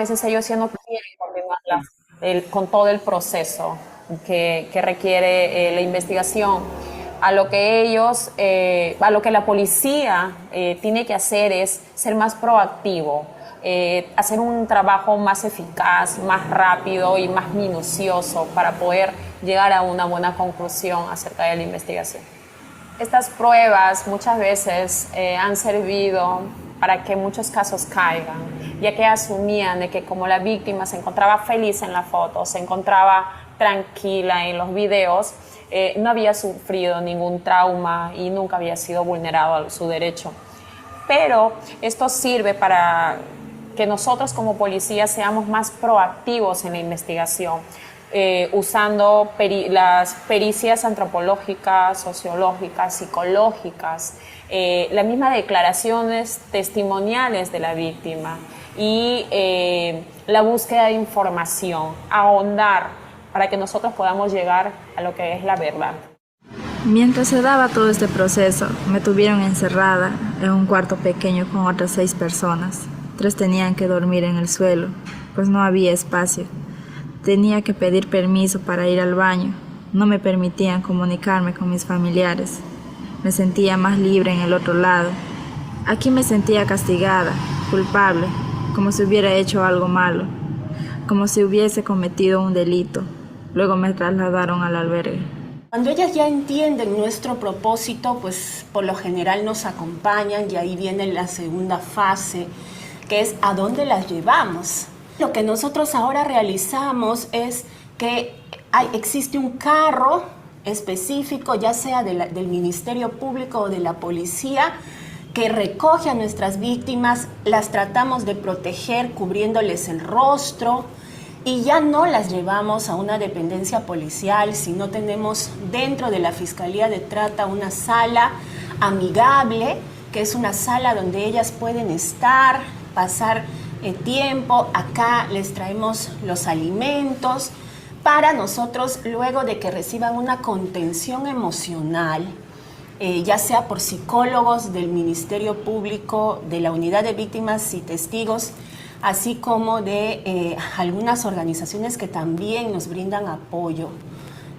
veces ellos ya no quieren continuar con todo el proceso que requiere la investigación. A lo que ellos, a lo que la policía tiene que hacer es ser más proactivo, hacer un trabajo más eficaz, más rápido y más minucioso para poder llegar a una buena conclusión acerca de la investigación. Estas pruebas muchas veces han servido para que muchos casos caigan, ya que asumían de que como la víctima se encontraba feliz en la foto, se encontraba tranquila en los videos, no había sufrido ningún trauma y nunca había sido vulnerado a su derecho. Pero esto sirve para que nosotros como policía seamos más proactivos en la investigación, usando las pericias antropológicas, sociológicas, psicológicas, las mismas declaraciones testimoniales de la víctima y la búsqueda de información, ahondar para que nosotros podamos llegar a lo que es la verdad. Mientras se daba todo este proceso, me tuvieron encerrada en un cuarto pequeño con otras 6 personas. 3 tenían que dormir en el suelo, pues no había espacio. Tenía que pedir permiso para ir al baño. No me permitían comunicarme con mis familiares. Me sentía más libre en el otro lado. Aquí me sentía castigada, culpable, como si hubiera hecho algo malo, como si hubiese cometido un delito. Luego me trasladaron al albergue. Cuando ellas ya entienden nuestro propósito, pues por lo general nos acompañan y ahí viene la segunda fase, que es a dónde las llevamos. Lo que nosotros ahora realizamos es que existe un carro específico, ya sea del Ministerio Público o de la policía, que recoge a nuestras víctimas, las tratamos de proteger cubriéndoles el rostro y ya no las llevamos a una dependencia policial, sino tenemos dentro de la Fiscalía de Trata una sala amigable, que es una sala donde ellas pueden estar, pasar tiempo. Acá les traemos los alimentos para nosotros, luego de que reciban una contención emocional, ya sea por psicólogos del Ministerio Público, de la Unidad de Víctimas y Testigos, así como de algunas organizaciones que también nos brindan apoyo.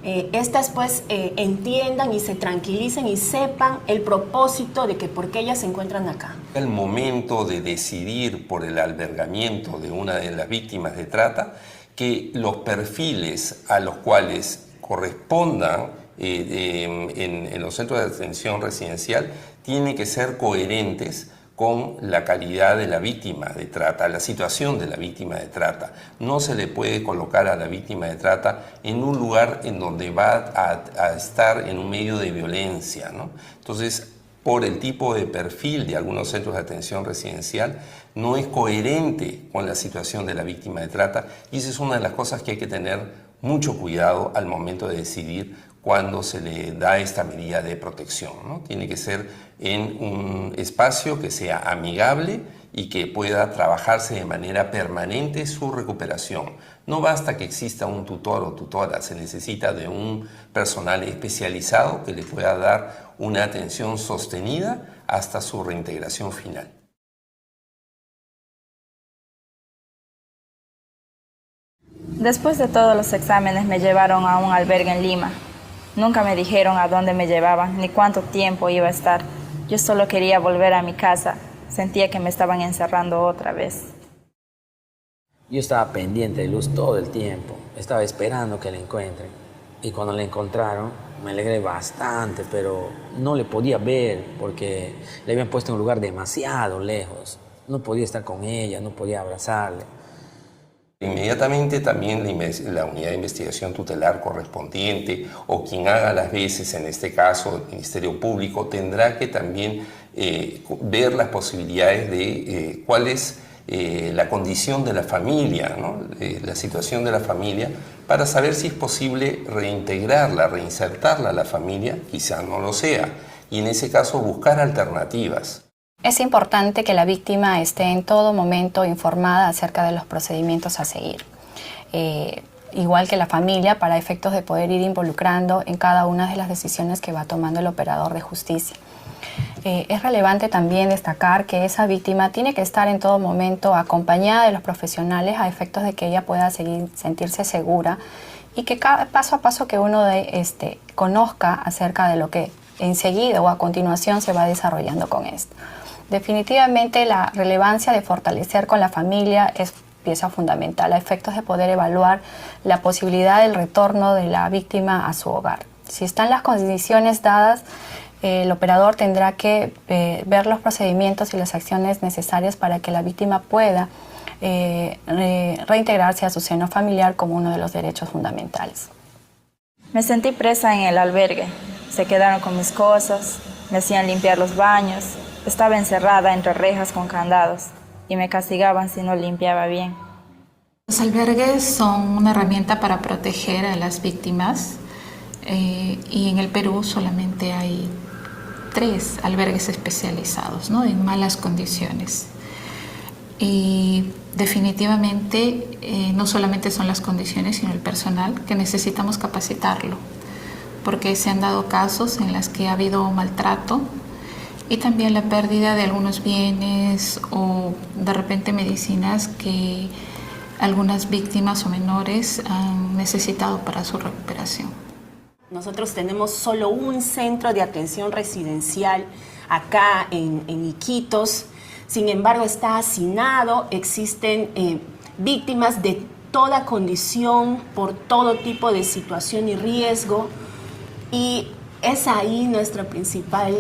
Estas pues entiendan y se tranquilicen y sepan el propósito de que por qué ellas se encuentran acá. El momento de decidir por el albergamiento de una de las víctimas de trata, que los perfiles a los cuales correspondan en los centros de atención residencial tienen que ser coherentes con la calidad de la víctima de trata, la situación de la víctima de trata. No se le puede colocar a la víctima de trata en un lugar en donde va a estar en un medio de violencia, ¿no? Entonces, por el tipo de perfil de algunos centros de atención residencial, no es coherente con la situación de la víctima de trata, y esa es una de las cosas que hay que tener mucho cuidado al momento de decidir cuando se le da esta medida de protección, ¿no? Tiene que ser en un espacio que sea amigable y que pueda trabajarse de manera permanente su recuperación. No basta que exista un tutor o tutora, se necesita de un personal especializado que le pueda dar una atención sostenida hasta su reintegración final. Después de todos los exámenes me llevaron a un albergue en Lima. Nunca me dijeron a dónde me llevaban ni cuánto tiempo iba a estar. Yo solo quería volver a mi casa. Sentía que me estaban encerrando otra vez. Yo estaba pendiente de Luz todo el tiempo. Estaba esperando que la encuentren. Y cuando la encontraron, me alegré bastante, pero no le podía ver porque le habían puesto en un lugar demasiado lejos. No podía estar con ella, no podía abrazarle. Inmediatamente también la unidad de investigación tutelar correspondiente o quien haga las veces, en este caso el Ministerio Público, tendrá que también ver las posibilidades de cuál es la condición de la familia, ¿no? La situación de la familia, para saber si es posible reintegrarla, reinsertarla a la familia, quizá no lo sea, y en ese caso buscar alternativas. Es importante que la víctima esté en todo momento informada acerca de los procedimientos a seguir, igual que la familia, para efectos de poder ir involucrando en cada una de las decisiones que va tomando el operador de justicia. Es relevante también destacar que esa víctima tiene que estar en todo momento acompañada de los profesionales a efectos de que ella pueda sentirse segura y que cada paso a paso que uno conozca acerca de lo que enseguida o a continuación se va desarrollando con esto. Definitivamente la relevancia de fortalecer con la familia es pieza fundamental a efectos de poder evaluar la posibilidad del retorno de la víctima a su hogar. Si están las condiciones dadas, el operador tendrá que ver los procedimientos y las acciones necesarias para que la víctima pueda reintegrarse a su seno familiar como uno de los derechos fundamentales. Me sentí presa en el albergue. Se quedaron con mis cosas, me hacían limpiar los baños. Estaba encerrada entre rejas con candados y me castigaban si no limpiaba bien. Los albergues son una herramienta para proteger a las víctimas y en el Perú solamente hay 3 albergues especializados, ¿no?, en malas condiciones. Y definitivamente no solamente son las condiciones, sino el personal, que necesitamos capacitarlo, porque se han dado casos en los que ha habido maltrato y también la pérdida de algunos bienes o de repente medicinas que algunas víctimas o menores han necesitado para su recuperación. Nosotros tenemos solo un centro de atención residencial acá en Iquitos. Sin embargo, está hacinado, existen víctimas de toda condición, por todo tipo de situación y riesgo. Y es ahí nuestro principal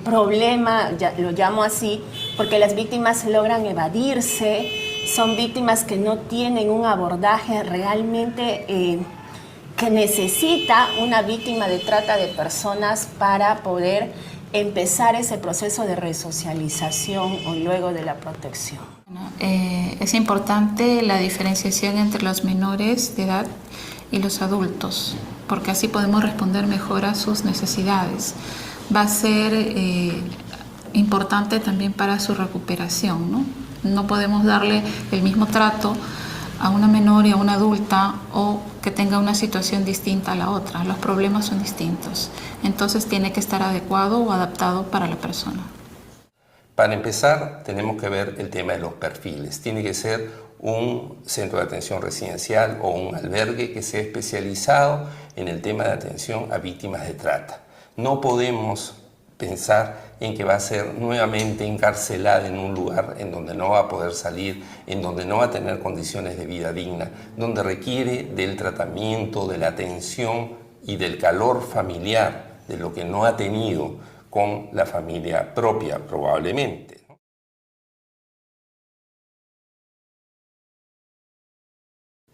problema, ya lo llamo así, porque las víctimas logran evadirse, son víctimas que no tienen un abordaje realmente que necesita una víctima de trata de personas para poder empezar ese proceso de resocialización o luego de la protección. Es importante la diferenciación entre los menores de edad y los adultos, porque así podemos responder mejor a sus necesidades. Va a ser importante también para su recuperación, ¿no? No podemos darle el mismo trato a una menor y a una adulta o que tenga una situación distinta a la otra. Los problemas son distintos. Entonces tiene que estar adecuado o adaptado para la persona. Para empezar, tenemos que ver el tema de los perfiles. Tiene que ser un centro de atención residencial o un albergue que sea especializado en el tema de atención a víctimas de trata. No podemos pensar en que va a ser nuevamente encarcelada en un lugar en donde no va a poder salir, en donde no va a tener condiciones de vida digna, donde requiere del tratamiento, de la atención y del calor familiar, de lo que no ha tenido con la familia propia probablemente.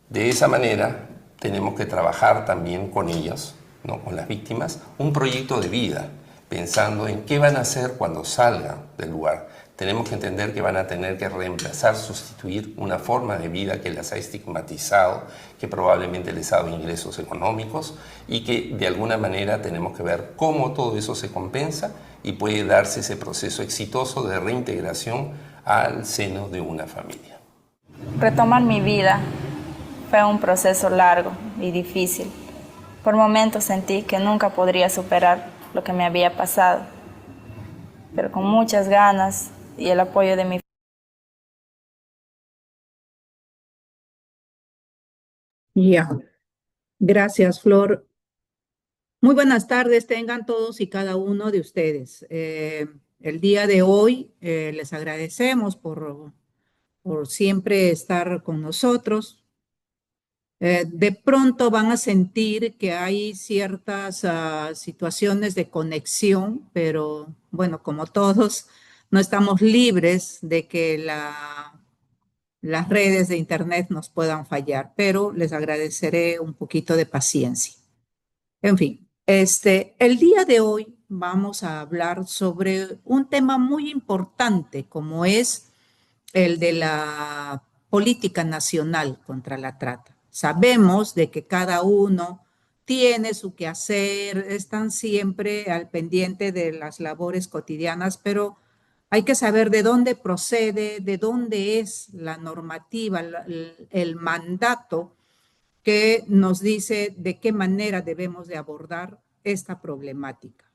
De esa manera tenemos que trabajar también con ellos, ¿no?, con las víctimas, un proyecto de vida, pensando en qué van a hacer cuando salgan del lugar. Tenemos que entender que van a tener que reemplazar, sustituir una forma de vida que las ha estigmatizado, que probablemente les ha dado ingresos económicos y que de alguna manera tenemos que ver cómo todo eso se compensa y puede darse ese proceso exitoso de reintegración al seno de una familia. Retomar mi vida fue un proceso largo y difícil. Por momentos sentí que nunca podría superar lo que me había pasado, pero con muchas ganas y el apoyo de mi familia. Ya, gracias, Flor. Muy buenas tardes tengan todos y cada uno de ustedes. El día de hoy les agradecemos por siempre estar con nosotros. De pronto van a sentir que hay ciertas situaciones de conexión, pero bueno, como todos, no estamos libres de que las redes de internet nos puedan fallar, pero les agradeceré un poquito de paciencia. En fin, el día de hoy vamos a hablar sobre un tema muy importante como es el de la política nacional contra la trata. Sabemos de que cada uno tiene su quehacer, están siempre al pendiente de las labores cotidianas, pero hay que saber de dónde procede, de dónde es la normativa, el mandato que nos dice de qué manera debemos de abordar esta problemática.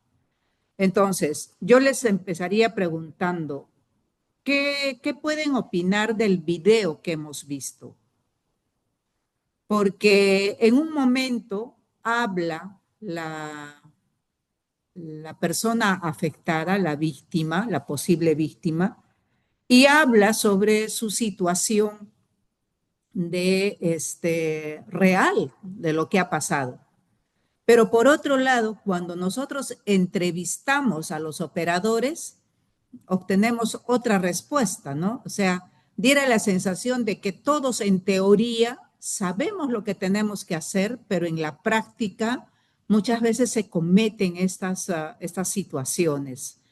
Entonces, yo les empezaría preguntando, ¿qué pueden opinar del video que hemos visto? Porque en un momento habla la persona afectada, la víctima, la posible víctima, y habla sobre su situación de real, de lo que ha pasado. Pero por otro lado, cuando nosotros entrevistamos a los operadores, obtenemos otra respuesta, ¿no? O sea, diera la sensación de que todos en teoría sabemos lo que tenemos que hacer, pero en la práctica muchas veces se cometen estas situaciones.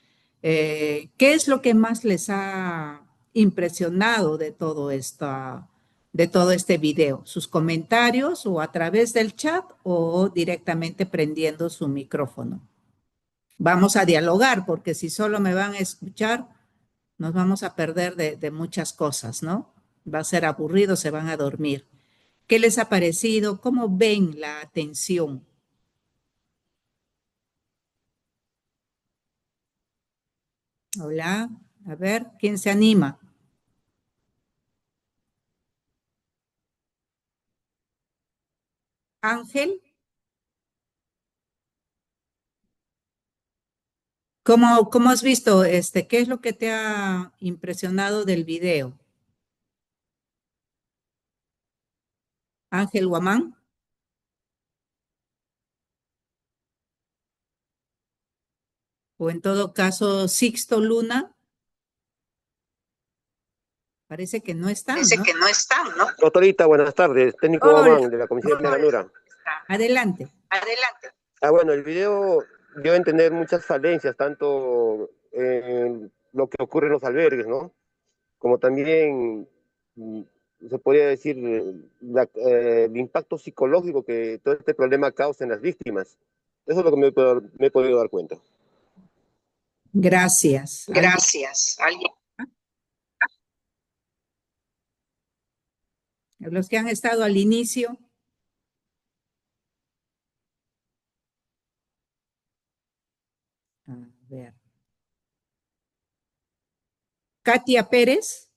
¿Qué es lo que más les ha impresionado de todo este video? ¿Sus comentarios o a través del chat o directamente prendiendo su micrófono? Vamos a dialogar porque si solo me van a escuchar, nos vamos a perder de muchas cosas, ¿no? Va a ser aburrido, se van a dormir. ¿Qué les ha parecido? ¿Cómo ven la atención? Hola, a ver, ¿quién se anima? Ángel, ¿cómo has visto qué es lo que te ha impresionado del video? Ángel Guamán, o en todo caso Sixto Luna, parece que no están, Dice ¿no? que no están, ¿no? Doctorita, buenas tardes. Técnico Hola, Guamán, de la Comisión de Llanura. adelante. Adelante. Bueno, el video dio a entender muchas falencias, tanto en lo que ocurre en los albergues, ¿no? Como también se podría decir el impacto psicológico que todo este problema causa en las víctimas. Eso es lo que me he podido dar cuenta. Gracias. Gracias. ¿Alguien? Los que han estado al inicio. A ver. Katia Pérez.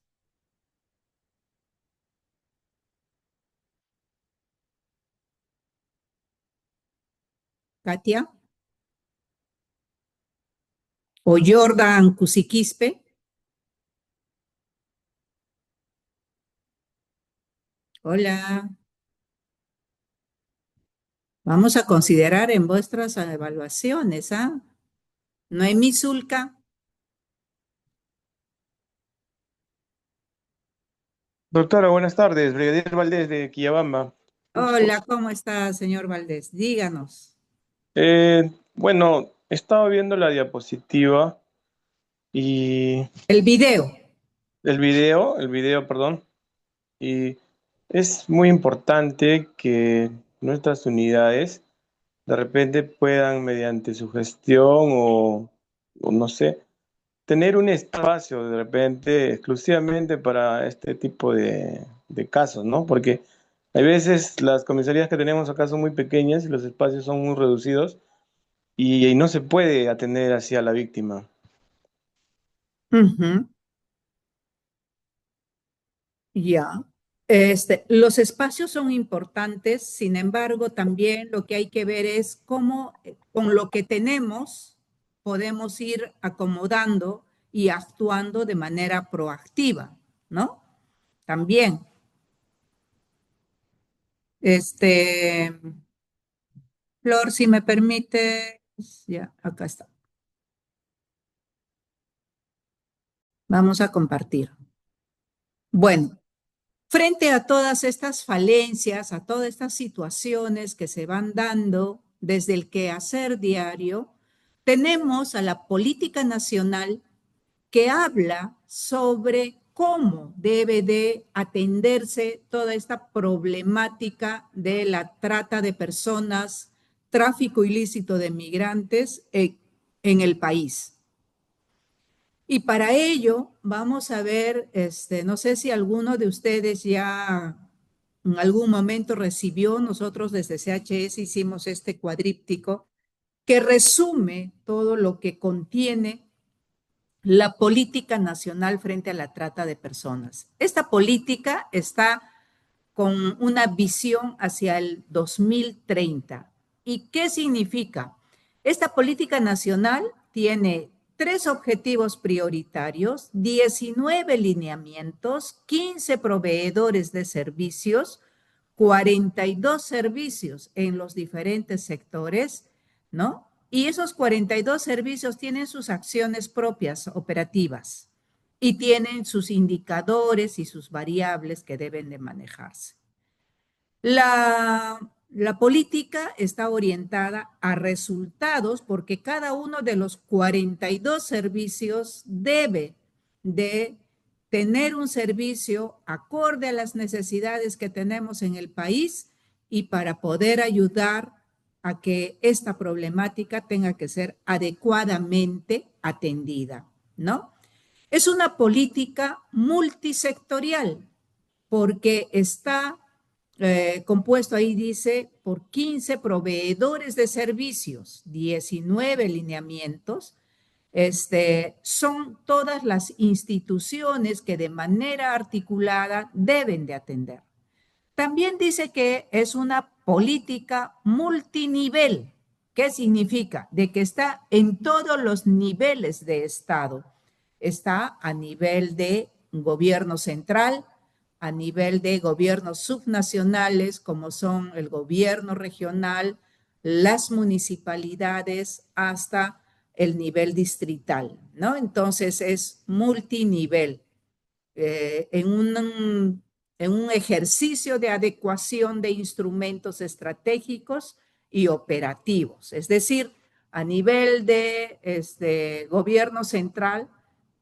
Katia. O Jordan Cusiquispe. Hola. Vamos a considerar en vuestras evaluaciones, ¿ah? Noemí Zulca. Doctora, buenas tardes. Brigadier Valdés de Quillabamba. Hola, ¿cómo está, señor Valdés? Díganos. Bueno, estaba viendo la diapositiva y El video. el video, perdón, y es muy importante que nuestras unidades de repente puedan, mediante su gestión o no sé, tener un espacio de repente exclusivamente para este tipo de casos, ¿no? Porque hay veces las comisarías que tenemos acá son muy pequeñas y los espacios son muy reducidos y no se puede atender así a la víctima. Ujú. Ya. Los espacios son importantes, sin embargo, también lo que hay que ver es cómo con lo que tenemos podemos ir acomodando y actuando de manera proactiva, ¿no? También. Este, Flor, si me permite, ya, acá está. Vamos a compartir. Bueno, frente a todas estas falencias, a todas estas situaciones que se van dando desde el quehacer diario, tenemos a la política nacional que habla sobre cómo debe de atenderse toda esta problemática de la trata de personas, tráfico ilícito de migrantes en el país. Y para ello vamos a ver, no sé si alguno de ustedes ya en algún momento recibió, nosotros desde CHS hicimos este cuadríptico que resume todo lo que contiene la política nacional frente a la trata de personas. Esta política está con una visión hacia el 2030. ¿Y qué significa? Esta política nacional tiene 3 objetivos prioritarios, 19 lineamientos, 15 proveedores de servicios, 42 servicios en los diferentes sectores, ¿no? Y esos 42 servicios tienen sus acciones propias operativas y tienen sus indicadores y sus variables que deben de manejarse. La política está orientada a resultados porque cada uno de los 42 servicios debe de tener un servicio acorde a las necesidades que tenemos en el país y para poder ayudar a que esta problemática tenga que ser adecuadamente atendida, ¿no? Es una política multisectorial porque está compuesto, ahí dice, por 15 proveedores de servicios, 19 lineamientos. Son todas las instituciones que de manera articulada deben de atender. También dice que es una política multinivel. ¿Qué significa? De que está en todos los niveles de Estado. Está a nivel de gobierno central, a nivel de gobiernos subnacionales, como son el gobierno regional, las municipalidades, hasta el nivel distrital, ¿no? Entonces es multinivel. En un ejercicio de adecuación de instrumentos estratégicos y operativos. Es decir, a nivel de gobierno central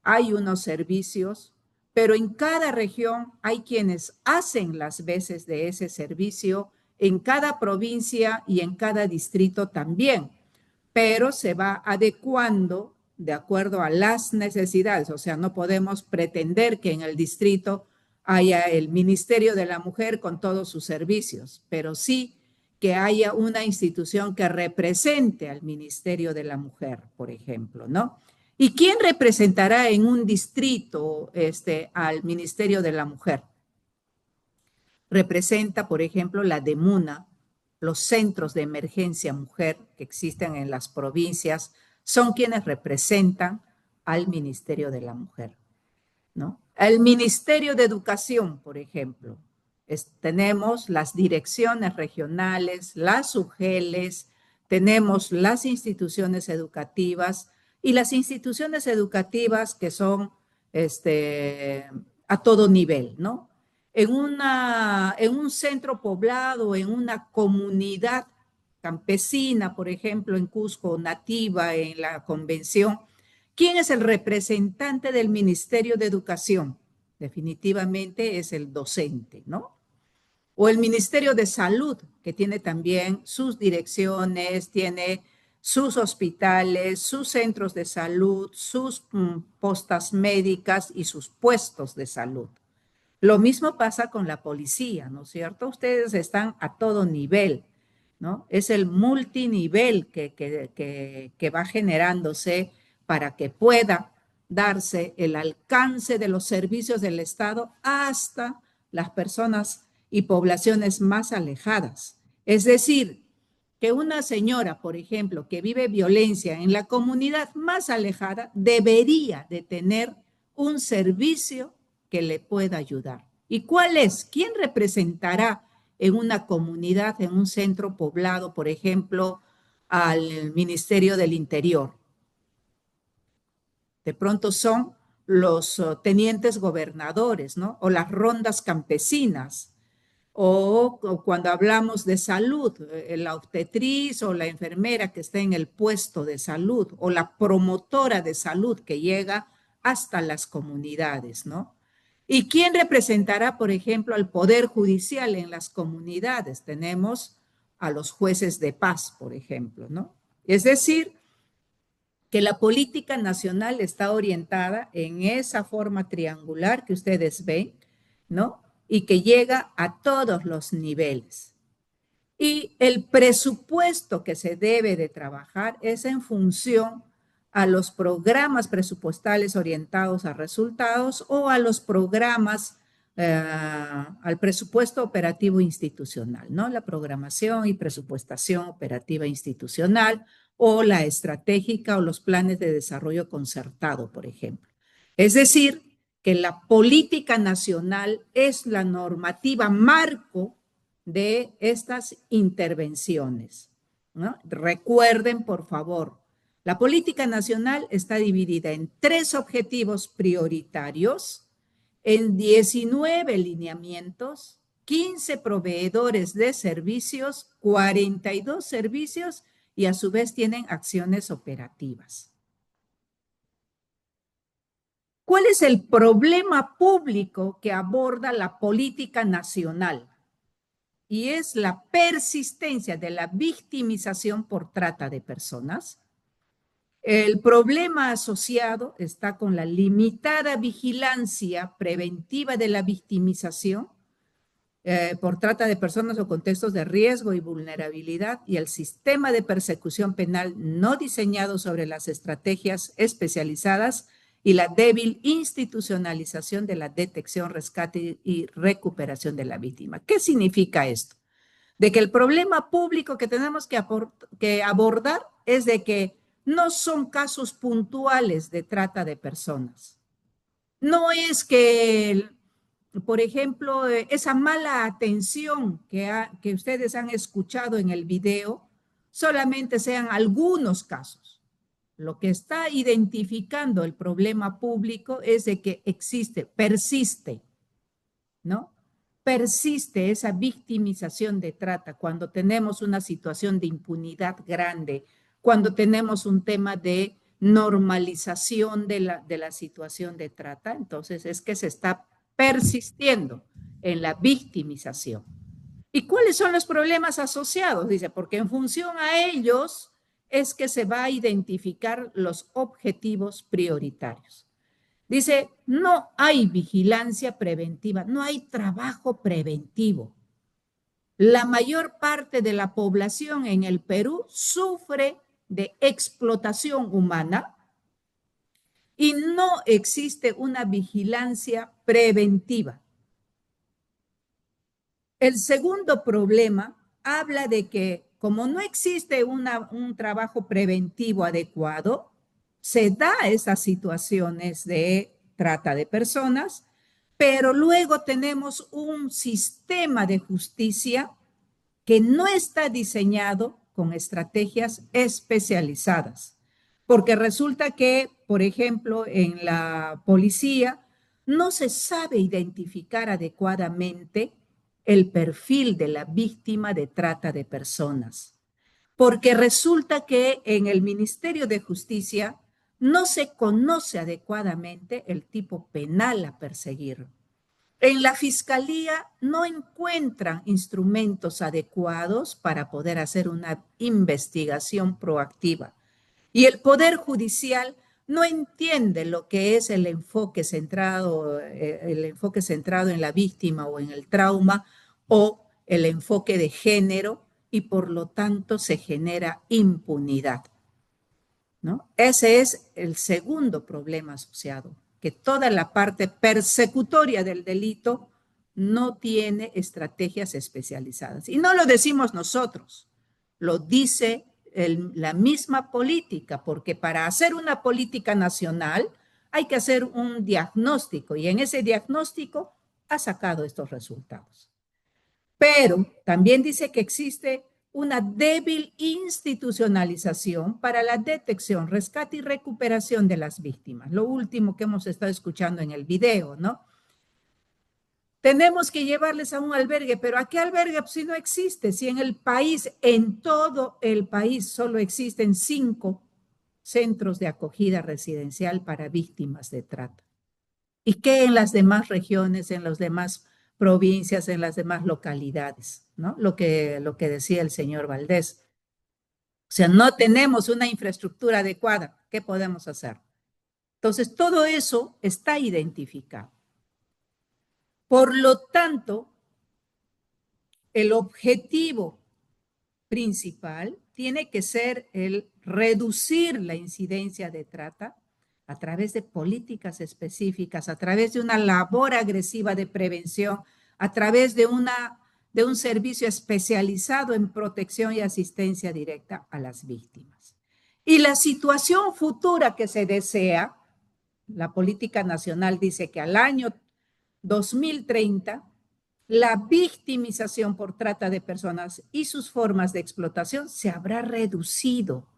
hay unos servicios, pero en cada región hay quienes hacen las veces de ese servicio, en cada provincia y en cada distrito también, pero se va adecuando de acuerdo a las necesidades. O sea, no podemos pretender que en el distrito haya el Ministerio de la Mujer con todos sus servicios, pero sí que haya una institución que represente al Ministerio de la Mujer, por ejemplo, ¿no? ¿Y quién representará en un distrito al Ministerio de la Mujer? Representa, por ejemplo, la DEMUNA, los centros de emergencia mujer que existen en las provincias, son quienes representan al Ministerio de la Mujer, ¿no? El Ministerio de Educación, por ejemplo, tenemos las direcciones regionales, las UGELES, tenemos las instituciones educativas y las instituciones educativas que son a todo nivel, ¿no? En un centro poblado, en una comunidad campesina, por ejemplo, en Cusco, nativa, en la convención, ¿quién es el representante del Ministerio de Educación? Definitivamente es el docente, ¿no? O el Ministerio de Salud, que tiene también sus direcciones, tiene sus hospitales, sus centros de salud, sus postas médicas y sus puestos de salud. Lo mismo pasa con la policía, ¿no es cierto? Ustedes están a todo nivel, ¿no? Es el multinivel que va generándose para que pueda darse el alcance de los servicios del Estado hasta las personas y poblaciones más alejadas. Es decir, que una señora, por ejemplo, que vive violencia en la comunidad más alejada, debería de tener un servicio que le pueda ayudar. ¿Y cuál es? ¿Quién representará en una comunidad, en un centro poblado, por ejemplo, al Ministerio del Interior? De pronto son los tenientes gobernadores, ¿no? O las rondas campesinas. O cuando hablamos de salud, la obstetriz o la enfermera que está en el puesto de salud, o la promotora de salud que llega hasta las comunidades, ¿no? ¿Y quién representará, por ejemplo, al Poder Judicial en las comunidades? Tenemos a los jueces de paz, por ejemplo, ¿no? Es decir, que la política nacional está orientada en esa forma triangular que ustedes ven, ¿no? Y que llega a todos los niveles. Y el presupuesto que se debe de trabajar es en función a los programas presupuestales orientados a resultados o a los programas, al presupuesto operativo institucional, ¿no? La programación y presupuestación operativa institucional o la estratégica o los planes de desarrollo concertado, por ejemplo. Es decir, que la política nacional es la normativa marco de estas intervenciones, ¿no? Recuerden, por favor, la política nacional está dividida en 3 objetivos prioritarios, en 19 lineamientos, 15 proveedores de servicios, 42 servicios y a su vez tienen acciones operativas. ¿Cuál es el problema público que aborda la política nacional? Y es la persistencia de la victimización por trata de personas. El problema asociado está con la limitada vigilancia preventiva de la victimización por trata de personas o contextos de riesgo y vulnerabilidad y el sistema de persecución penal no diseñado sobre las estrategias especializadas y la débil institucionalización de la detección, rescate y recuperación de la víctima. ¿Qué significa esto? De que el problema público que tenemos que abordar es de que no son casos puntuales de trata de personas. No es que, por ejemplo, esa mala atención que ustedes han escuchado en el video solamente sean algunos casos. Lo que está identificando el problema público es de que persiste, ¿no? Persiste esa victimización de trata cuando tenemos una situación de impunidad grande, cuando tenemos un tema de normalización de la situación de trata, entonces es que se está persistiendo en la victimización. ¿Y cuáles son los problemas asociados? Dice, porque en función a ellos es que se va a identificar los objetivos prioritarios. Dice, no hay vigilancia preventiva, no hay trabajo preventivo. La mayor parte de la población en el Perú sufre de explotación humana y no existe una vigilancia preventiva. El segundo problema habla de que como no existe un trabajo preventivo adecuado, se da esas situaciones de trata de personas, pero luego tenemos un sistema de justicia que no está diseñado con estrategias especializadas, porque resulta que, por ejemplo, en la policía no se sabe identificar adecuadamente el perfil de la víctima de trata de personas, porque resulta que en el Ministerio de Justicia no se conoce adecuadamente el tipo penal a perseguir. En la Fiscalía no encuentran instrumentos adecuados para poder hacer una investigación proactiva. Y el Poder Judicial no entiende lo que es el enfoque centrado en la víctima o en el trauma o el enfoque de género y por lo tanto se genera impunidad, ¿no? Ese es el segundo problema asociado, que toda la parte persecutoria del delito no tiene estrategias especializadas. Y no lo decimos nosotros, lo dice la misma política, porque para hacer una política nacional hay que hacer un diagnóstico y en ese diagnóstico ha sacado estos resultados. Pero también dice que existe una débil institucionalización para la detección, rescate y recuperación de las víctimas. Lo último que hemos estado escuchando en el video, ¿no? Tenemos que llevarles a un albergue, pero ¿a qué albergue? Pues si no existe, si en el país, en todo el país, solo existen 5 centros de acogida residencial para víctimas de trata. ¿Y qué en las demás regiones, en las demás provincias, en las demás localidades, ¿no? Lo que decía el señor Valdés. O sea, no tenemos una infraestructura adecuada. ¿Qué podemos hacer? Entonces, todo eso está identificado. Por lo tanto, el objetivo principal tiene que ser el reducir la incidencia de trata a través de políticas específicas, a través de una labor agresiva de prevención, a través de un servicio especializado en protección y asistencia directa a las víctimas. Y la situación futura que se desea, la política nacional dice que al año 2030, la victimización por trata de personas y sus formas de explotación se habrá reducido,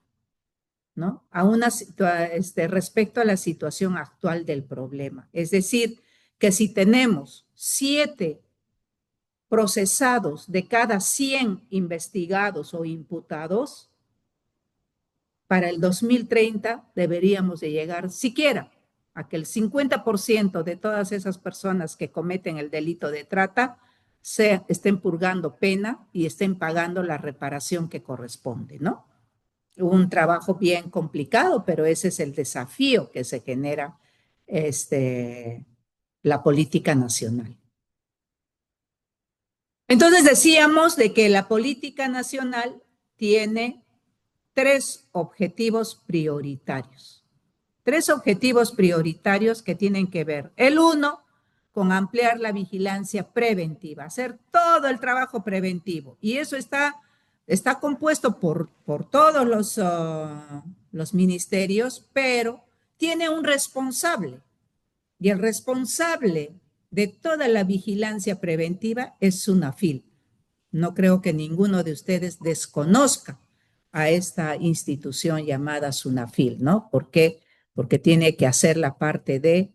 ¿no? Respecto a la situación actual del problema. Es decir, que si tenemos 7 procesados de cada 100 investigados o imputados, para el 2030 deberíamos de llegar siquiera a que el 50% de todas esas personas que cometen el delito de trata estén purgando pena y estén pagando la reparación que corresponde, ¿no? Un trabajo bien complicado, pero ese es el desafío que se genera la política nacional. Entonces decíamos de que la política nacional tiene 3 objetivos prioritarios. 3 objetivos prioritarios que tienen que ver. El 1, con ampliar la vigilancia preventiva, hacer todo el trabajo preventivo. Y eso está compuesto por todos los ministerios, pero tiene un responsable. Y el responsable de toda la vigilancia preventiva es SUNAFIL. No creo que ninguno de ustedes desconozca a esta institución llamada SUNAFIL, ¿no? ¿Por qué? Porque tiene que hacer la parte de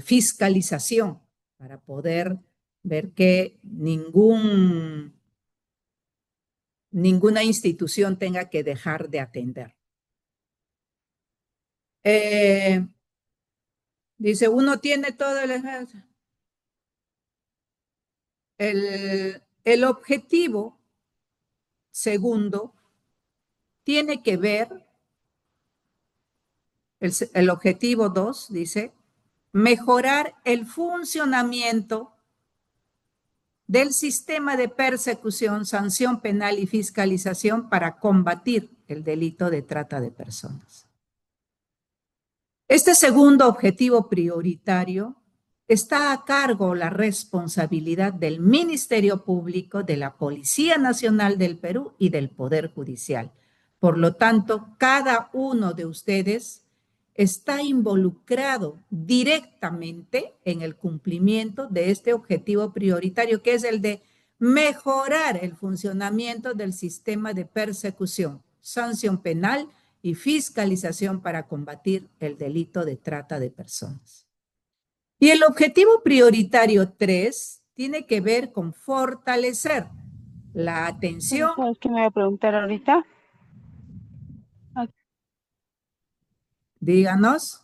fiscalización para poder ver que ninguna institución tenga que dejar de atender. Dice, uno tiene todo el objetivo segundo tiene que ver, el objetivo 2 dice, mejorar el funcionamiento del sistema de persecución, sanción penal y fiscalización para combatir el delito de trata de personas. Este segundo objetivo prioritario está a cargo la responsabilidad del Ministerio Público, de la Policía Nacional del Perú y del Poder Judicial. Por lo tanto, cada uno de ustedes está involucrado directamente en el cumplimiento de este objetivo prioritario, que es el de mejorar el funcionamiento del sistema de persecución, sanción penal y fiscalización para combatir el delito de trata de personas. Y el objetivo prioritario 3 tiene que ver con fortalecer la atención. ¿Sabes qué me voy a preguntar ahorita? Díganos.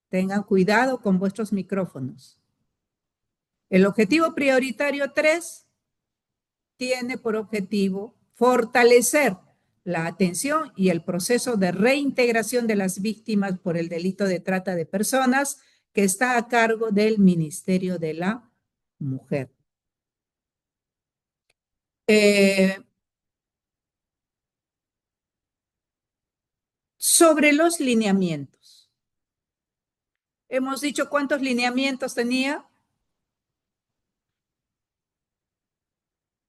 Tengan cuidado con vuestros micrófonos. El objetivo prioritario 3 tiene por objetivo fortalecer la atención y el proceso de reintegración de las víctimas por el delito de trata de personas, que está a cargo del Ministerio de la Mujer. Sobre los lineamientos. Hemos dicho cuántos lineamientos tenía.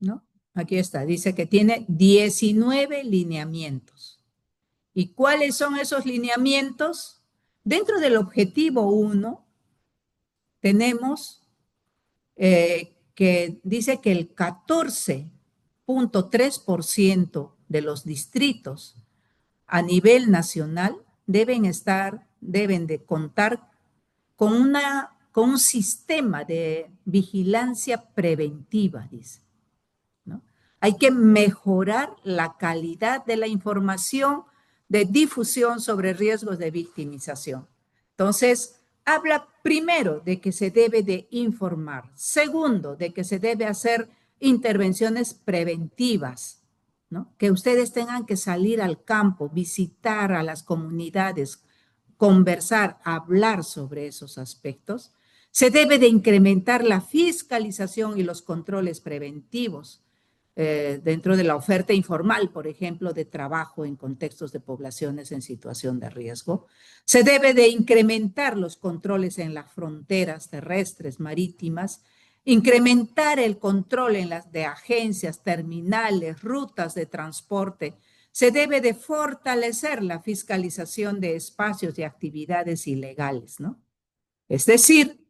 ¿No? Aquí está, dice que tiene 19 lineamientos. ¿Y cuáles son esos lineamientos? Dentro del objetivo 1 tenemos que dice que el 14.3% de los distritos a nivel nacional deben de contar con un sistema de vigilancia preventiva, dice. ¿No? Hay que mejorar la calidad de la información de difusión sobre riesgos de victimización. Entonces, habla primero de que se debe de informar, segundo, de que se debe hacer intervenciones preventivas, ¿no? Que ustedes tengan que salir al campo, visitar a las comunidades, conversar, hablar sobre esos aspectos. Se debe de incrementar la fiscalización y los controles preventivos dentro de la oferta informal, por ejemplo, de trabajo en contextos de poblaciones en situación de riesgo. Se debe de incrementar los controles en las fronteras terrestres, marítimas, incrementar el control en las de agencias, terminales, rutas de transporte. Se debe de fortalecer la fiscalización de espacios y actividades ilegales, ¿no? Es decir,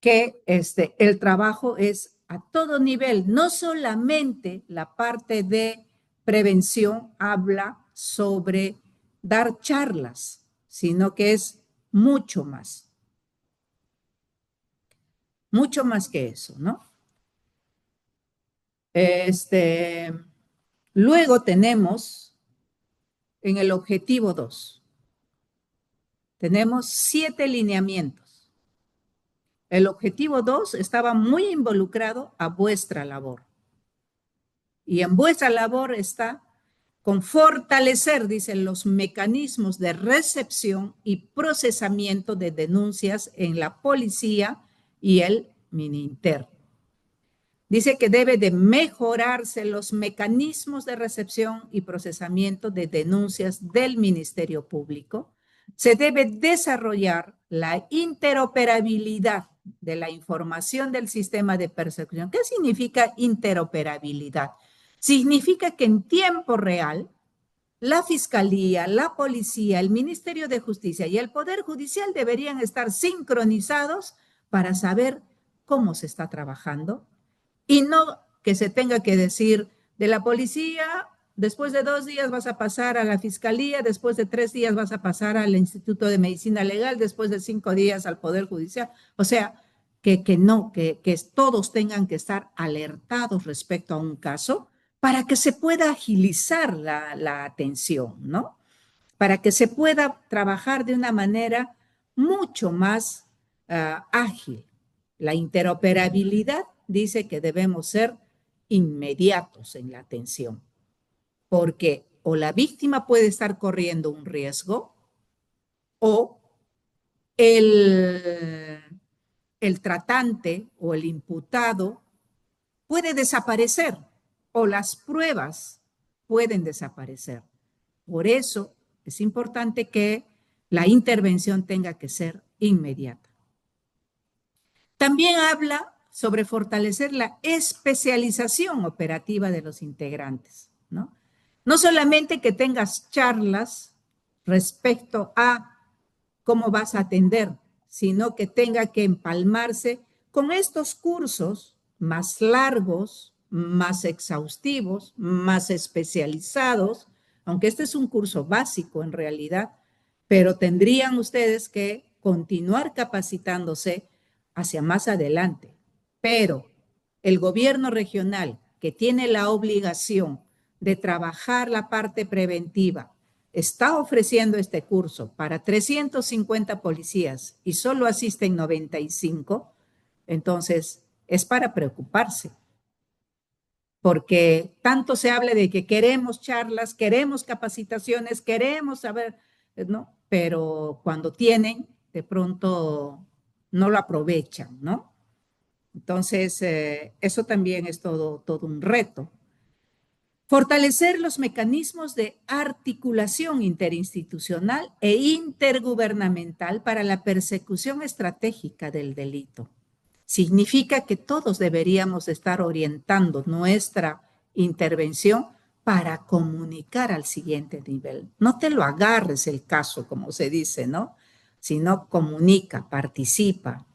que el trabajo es a todo nivel, no solamente la parte de prevención habla sobre dar charlas, sino que es mucho más que eso, ¿no? Luego tenemos en el objetivo 2, tenemos 7 lineamientos. El objetivo 2 estaba muy involucrado a vuestra labor. Y en vuestra labor está con fortalecer, dicen, los mecanismos de recepción y procesamiento de denuncias en la policía y el Mininter. Dice que debe de mejorarse los mecanismos de recepción y procesamiento de denuncias del Ministerio Público. Se debe desarrollar la interoperabilidad de la información del sistema de persecución. ¿Qué significa interoperabilidad? Significa que en tiempo real, la Fiscalía, la Policía, el Ministerio de Justicia y el Poder Judicial deberían estar sincronizados para saber cómo se está trabajando y no que se tenga que decir de la policía, después de 2 días vas a pasar a la Fiscalía, después de 3 días vas a pasar al Instituto de Medicina Legal, después de 5 días al Poder Judicial. O sea, que todos tengan que estar alertados respecto a un caso para que se pueda agilizar la atención, ¿no? Para que se pueda trabajar de una manera mucho más ágil. La interoperabilidad dice que debemos ser inmediatos en la atención, porque o la víctima puede estar corriendo un riesgo o el tratante o el imputado puede desaparecer o las pruebas pueden desaparecer. Por eso es importante que la intervención tenga que ser inmediata. También habla sobre fortalecer la especialización operativa de los integrantes, ¿no? No solamente que tengas charlas respecto a cómo vas a atender, sino que tenga que empalmarse con estos cursos más largos, más exhaustivos, más especializados, aunque este es un curso básico en realidad, pero tendrían ustedes que continuar capacitándose hacia más adelante. Pero el gobierno regional, que tiene la obligación de trabajar la parte preventiva, está ofreciendo este curso para 350 policías y solo asisten 95, entonces es para preocuparse. Porque tanto se habla de que queremos charlas, queremos capacitaciones, queremos saber, ¿no? Pero cuando tienen, de pronto no lo aprovechan, ¿no? Entonces, eso también es todo un reto. Fortalecer los mecanismos de articulación interinstitucional e intergubernamental para la persecución estratégica del delito. Significa que todos deberíamos estar orientando nuestra intervención para comunicar al siguiente nivel. No te lo agarres el caso, como se dice, ¿no? Sino comunica, participa.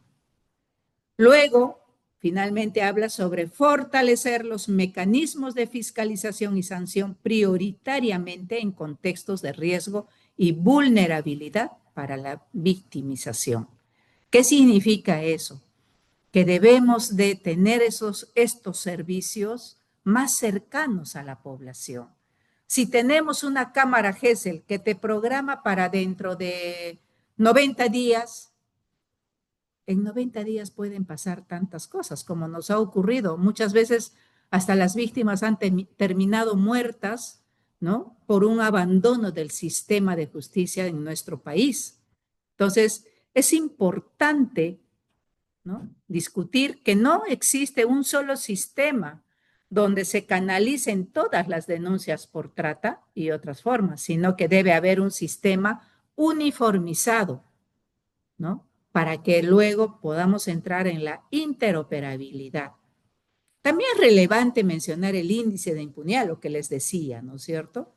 Luego, finalmente habla sobre fortalecer los mecanismos de fiscalización y sanción prioritariamente en contextos de riesgo y vulnerabilidad para la victimización. ¿Qué significa eso? Que debemos de tener estos servicios más cercanos a la población. Si tenemos una cámara GESEL que te programa para dentro de 90 días, en 90 días pueden pasar tantas cosas como nos ha ocurrido. Muchas veces hasta las víctimas han terminado muertas, ¿no? Por un abandono del sistema de justicia en nuestro país. Entonces, es importante ¿no? Discutir que no existe un solo sistema donde se canalicen todas las denuncias por trata y otras formas, sino que debe haber un sistema uniformizado, ¿no? Para que luego podamos entrar en la interoperabilidad. También es relevante mencionar el índice de impunidad, lo que les decía, ¿no es cierto?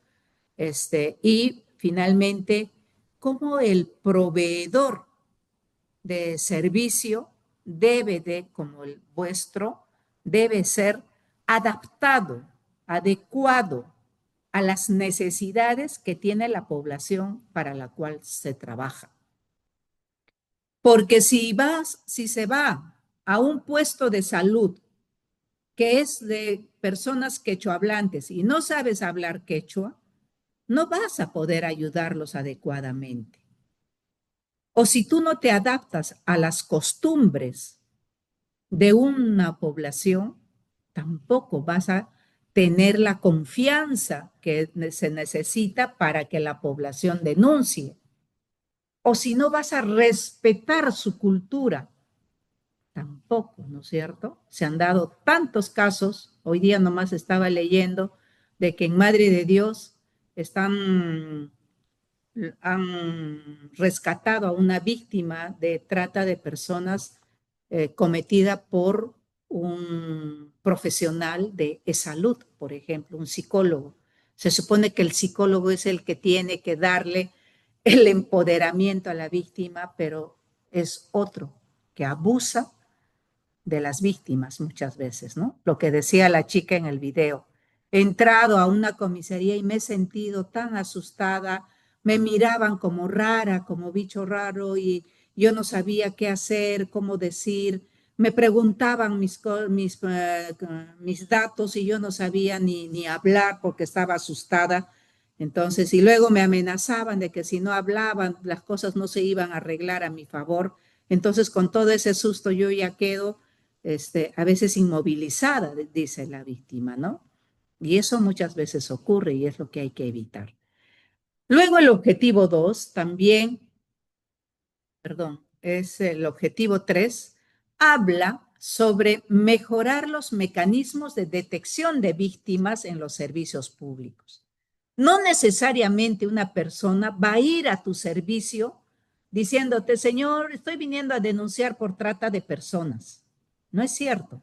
Y finalmente, cómo el proveedor de servicio debe de, como el vuestro, debe ser adaptado, adecuado a las necesidades que tiene la población para la cual se trabaja. Porque si se va a un puesto de salud que es de personas quechohablantes y no sabes hablar quechua, no vas a poder ayudarlos adecuadamente. O si tú no te adaptas a las costumbres de una población, tampoco vas a tener la confianza que se necesita para que la población denuncie. O si no vas a respetar su cultura, tampoco, ¿no es cierto? Se han dado tantos casos, hoy día nomás estaba leyendo, de que en Madre de Dios han rescatado a una víctima de trata de personas cometida por un profesional de salud, por ejemplo, un psicólogo. Se supone que el psicólogo es el que tiene que darle el empoderamiento a la víctima, pero es otro que abusa de las víctimas muchas veces, ¿no? Lo que decía la chica en el video. He entrado a una comisaría y me he sentido tan asustada, me miraban como rara, como bicho raro y yo no sabía qué hacer, cómo decir. Me preguntaban mis datos y yo no sabía ni hablar porque estaba asustada. Entonces, y luego me amenazaban de que si no hablaban, las cosas no se iban a arreglar a mi favor. Entonces, con todo ese susto, yo ya quedo a veces inmovilizada, dice la víctima, ¿no? Y eso muchas veces ocurre y es lo que hay que evitar. Luego el objetivo 2 también, perdón, es el objetivo 3, habla sobre mejorar los mecanismos de detección de víctimas en los servicios públicos. No necesariamente una persona va a ir a tu servicio diciéndote, señor, estoy viniendo a denunciar por trata de personas. No es cierto.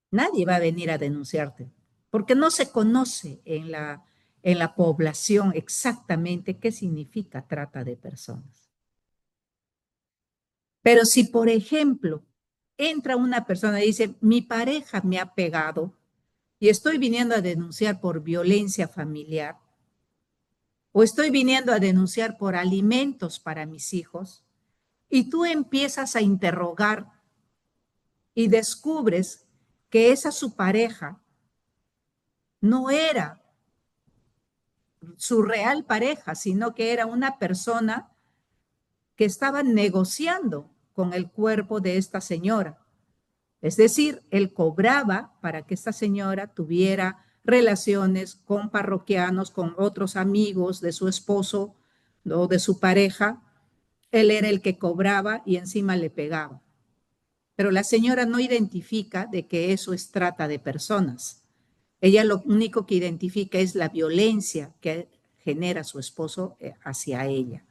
Nadie va a venir a denunciarte, porque no se conoce en la población exactamente qué significa trata de personas. Pero si, por ejemplo, entra una persona y dice, mi pareja me ha pegado y estoy viniendo a denunciar por violencia familiar, o estoy viniendo a denunciar por alimentos para mis hijos, y tú empiezas a interrogar y descubres que esa su pareja no era su real pareja, sino que era una persona que estaba negociando con el cuerpo de esta señora. Es decir, él cobraba para que esta señora tuviera relaciones con parroquianos, con otros amigos de su esposo o de su pareja. Él era el que cobraba y encima le pegaba. Pero la señora no identifica de que eso es trata de personas. Ella lo único que identifica es la violencia que genera su esposo hacia ella.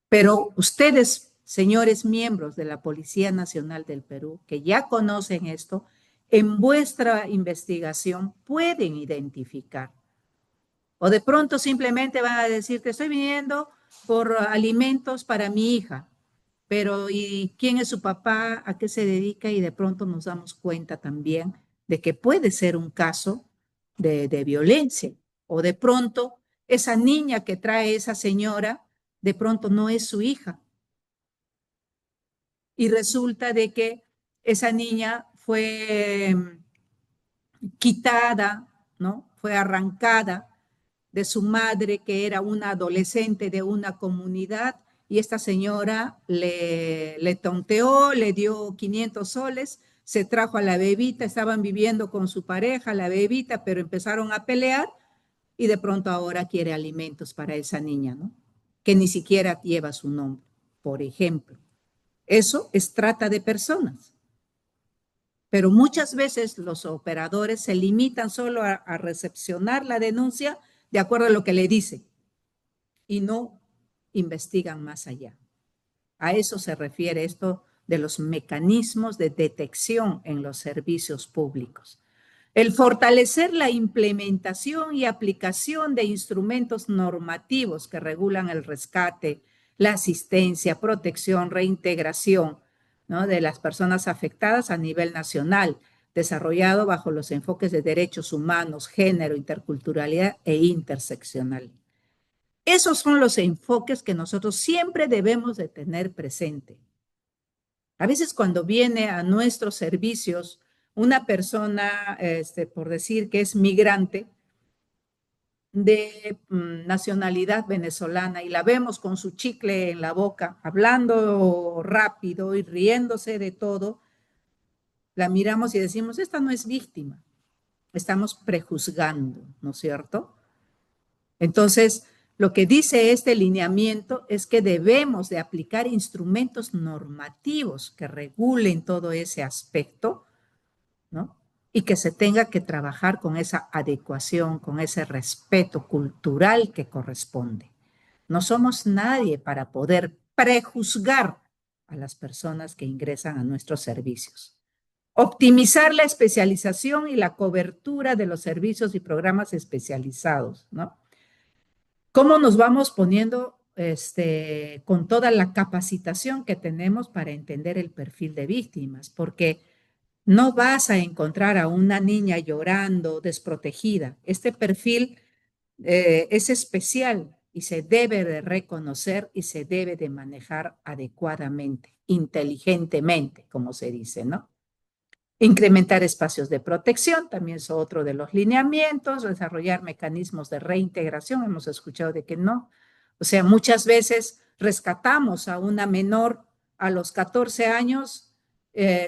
Pero ustedes, señores miembros de la Policía Nacional del Perú, que ya conocen esto, en vuestra investigación pueden identificar. O de pronto simplemente van a decir que estoy viniendo por alimentos para mi hija, pero ¿y quién es su papá? ¿A qué se dedica? Y de pronto nos damos cuenta también de que puede ser un caso de violencia. O de pronto esa niña que trae esa señora, de pronto no es su hija. Y resulta de que esa niña fue quitada, ¿no? Fue arrancada de su madre, que era una adolescente de una comunidad, y esta señora le tonteó, le dio 500 soles, se trajo a la bebita, estaban viviendo con su pareja, la bebita, pero empezaron a pelear y de pronto ahora quiere alimentos para esa niña, ¿no? Que ni siquiera lleva su nombre, por ejemplo. Eso es trata de personas. Pero muchas veces los operadores se limitan solo a recepcionar la denuncia de acuerdo a lo que le dice y no investigan más allá. A eso se refiere esto de los mecanismos de detección en los servicios públicos. El fortalecer la implementación y aplicación de instrumentos normativos que regulan el rescate, la asistencia, protección, reintegración, ¿no?, de las personas afectadas a nivel nacional, desarrollado bajo los enfoques de derechos humanos, género, interculturalidad e interseccional. Esos son los enfoques que nosotros siempre debemos de tener presente. A veces cuando viene a nuestros servicios una persona, por decir que es migrante de nacionalidad venezolana y la vemos con su chicle en la boca, hablando rápido y riéndose de todo, la miramos y decimos, esta no es víctima. Estamos prejuzgando, ¿no es cierto? Entonces, lo que dice este lineamiento es que debemos de aplicar instrumentos normativos que regulen todo ese aspecto, ¿no? Y que se tenga que trabajar con esa adecuación, con ese respeto cultural que corresponde. No somos nadie para poder prejuzgar a las personas que ingresan a nuestros servicios. Optimizar la especialización y la cobertura de los servicios y programas especializados, ¿no? ¿Cómo nos vamos poniendo con toda la capacitación que tenemos para entender el perfil de víctimas? Porque no vas a encontrar a una niña llorando, desprotegida. Este perfil es especial y se debe de reconocer y se debe de manejar adecuadamente, inteligentemente, como se dice, ¿no? Incrementar espacios de protección, también es otro de los lineamientos, desarrollar mecanismos de reintegración, hemos escuchado de que no. O sea, muchas veces rescatamos a una menor a los 14 años,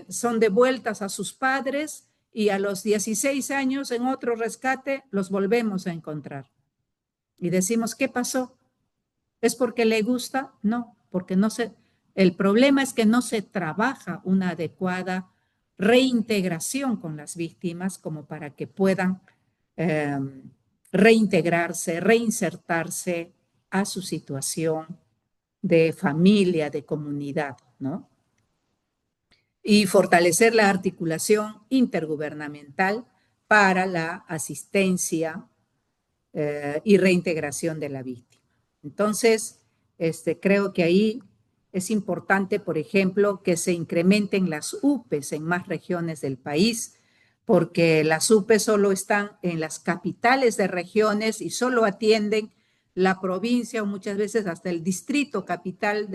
son devueltas a sus padres y a los 16 años en otro rescate los volvemos a encontrar. Y decimos, ¿qué pasó? ¿Es porque le gusta? No, porque no se... El problema es que no se trabaja una adecuada reintegración con las víctimas como para que puedan reintegrarse, reinsertarse a su situación de familia, de comunidad, ¿no? Y fortalecer la articulación intergubernamental para la asistencia y reintegración de la víctima. Entonces, creo que ahí es importante, por ejemplo, que se incrementen las UPEs en más regiones del país, porque las UPEs solo están en las capitales de regiones y solo atienden la provincia o muchas veces hasta el distrito capital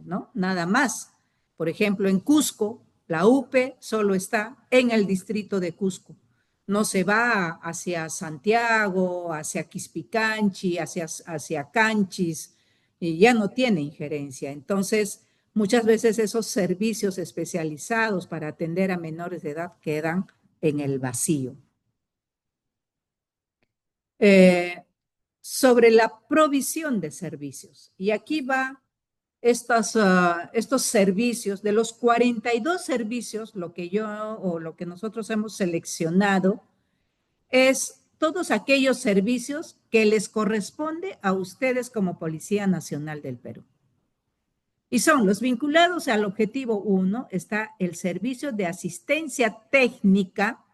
¿no? Nada más. Por ejemplo, en Cusco, la UPE solo está en el distrito de Cusco. No se va hacia Santiago, hacia Quispicanchi, hacia Canchis, y ya no tiene injerencia. Entonces, muchas veces esos servicios especializados para atender a menores de edad quedan en el vacío. Sobre la provisión de servicios. Y aquí va estos servicios, de los 42 servicios, lo que nosotros hemos seleccionado es todos aquellos servicios que les corresponde a ustedes como Policía Nacional del Perú. Y son los vinculados al objetivo 1, está el servicio de asistencia técnica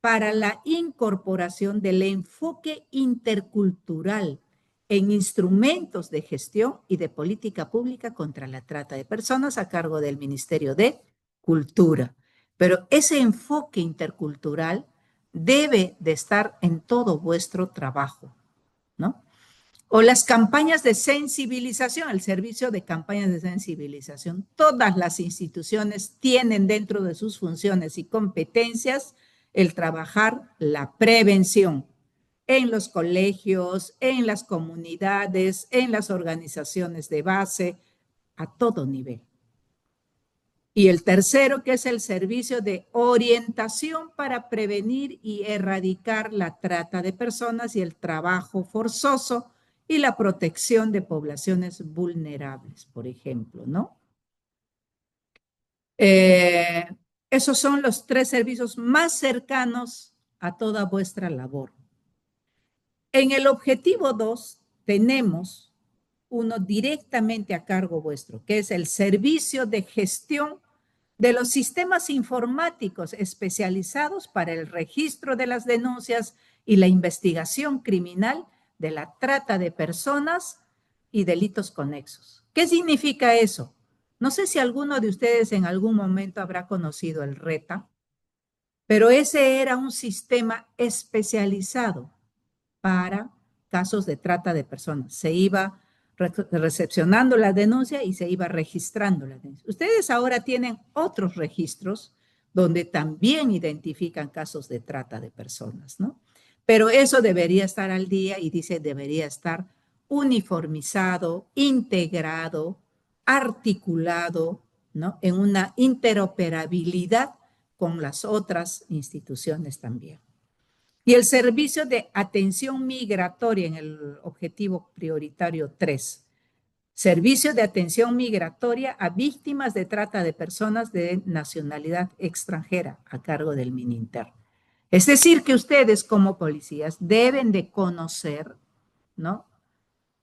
para la incorporación del enfoque intercultural en instrumentos de gestión y de política pública contra la trata de personas a cargo del Ministerio de Cultura. Pero ese enfoque intercultural debe de estar en todo vuestro trabajo, ¿no? O las campañas de sensibilización, el servicio de campañas de sensibilización. Todas las instituciones tienen dentro de sus funciones y competencias el trabajar la prevención en los colegios, en las comunidades, en las organizaciones de base, a todo nivel. Y el tercero, que es el servicio de orientación para prevenir y erradicar la trata de personas y el trabajo forzoso y la protección de poblaciones vulnerables, por ejemplo, ¿no? Eh, Esos son los 3 servicios más cercanos a toda vuestra labor. En el objetivo 2 tenemos uno directamente a cargo vuestro, que es el servicio de gestión de los sistemas informáticos especializados para el registro de las denuncias y la investigación criminal de la trata de personas y delitos conexos. ¿Qué significa eso? No sé si alguno de ustedes en algún momento habrá conocido el RETA, pero ese era un sistema especializado para casos de trata de personas. Se iba recepcionando la denuncia y se iba registrando la denuncia. Ustedes ahora tienen otros registros donde también identifican casos de trata de personas, ¿no? Pero eso debería estar al día y dice debería estar uniformizado, integrado, articulado, ¿no? En una interoperabilidad con las otras instituciones también. Y el servicio de atención migratoria en el objetivo prioritario 3. Servicio de atención migratoria a víctimas de trata de personas de nacionalidad extranjera a cargo del Mininter. Es decir, que ustedes como policías deben de conocer, ¿no?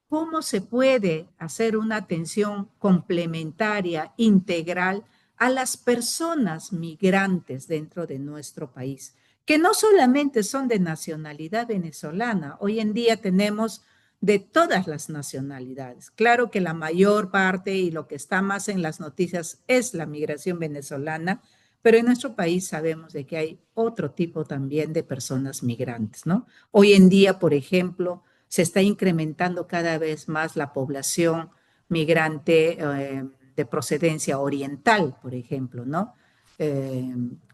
¿Cómo se puede hacer una atención complementaria, integral a las personas migrantes dentro de nuestro país? Que no solamente son de nacionalidad venezolana, hoy en día tenemos de todas las nacionalidades. Claro que la mayor parte y lo que está más en las noticias es la migración venezolana, pero en nuestro país sabemos de que hay otro tipo también de personas migrantes, ¿no? Hoy en día, por ejemplo, se está incrementando cada vez más la población migrante de procedencia oriental, por ejemplo, ¿no?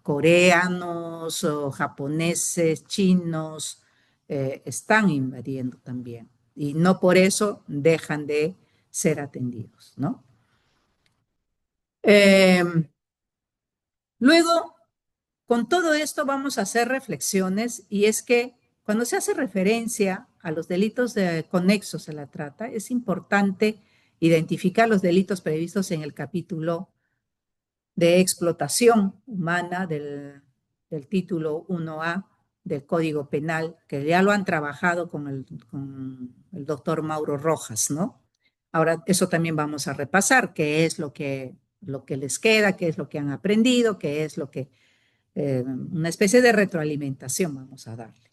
Coreanos o japoneses, chinos, están invadiendo también. Y no por eso dejan de ser atendidos, ¿no? Luego, con todo esto vamos a hacer reflexiones y es que cuando se hace referencia a los delitos conexos a la trata, es importante identificar los delitos previstos en el capítulo de explotación humana del título 1A del Código Penal, que ya lo han trabajado con el doctor Mauro Rojas, ¿no? Ahora, eso también vamos a repasar, qué es lo que les queda, qué es lo que han aprendido, qué es lo que una especie de retroalimentación vamos a darle.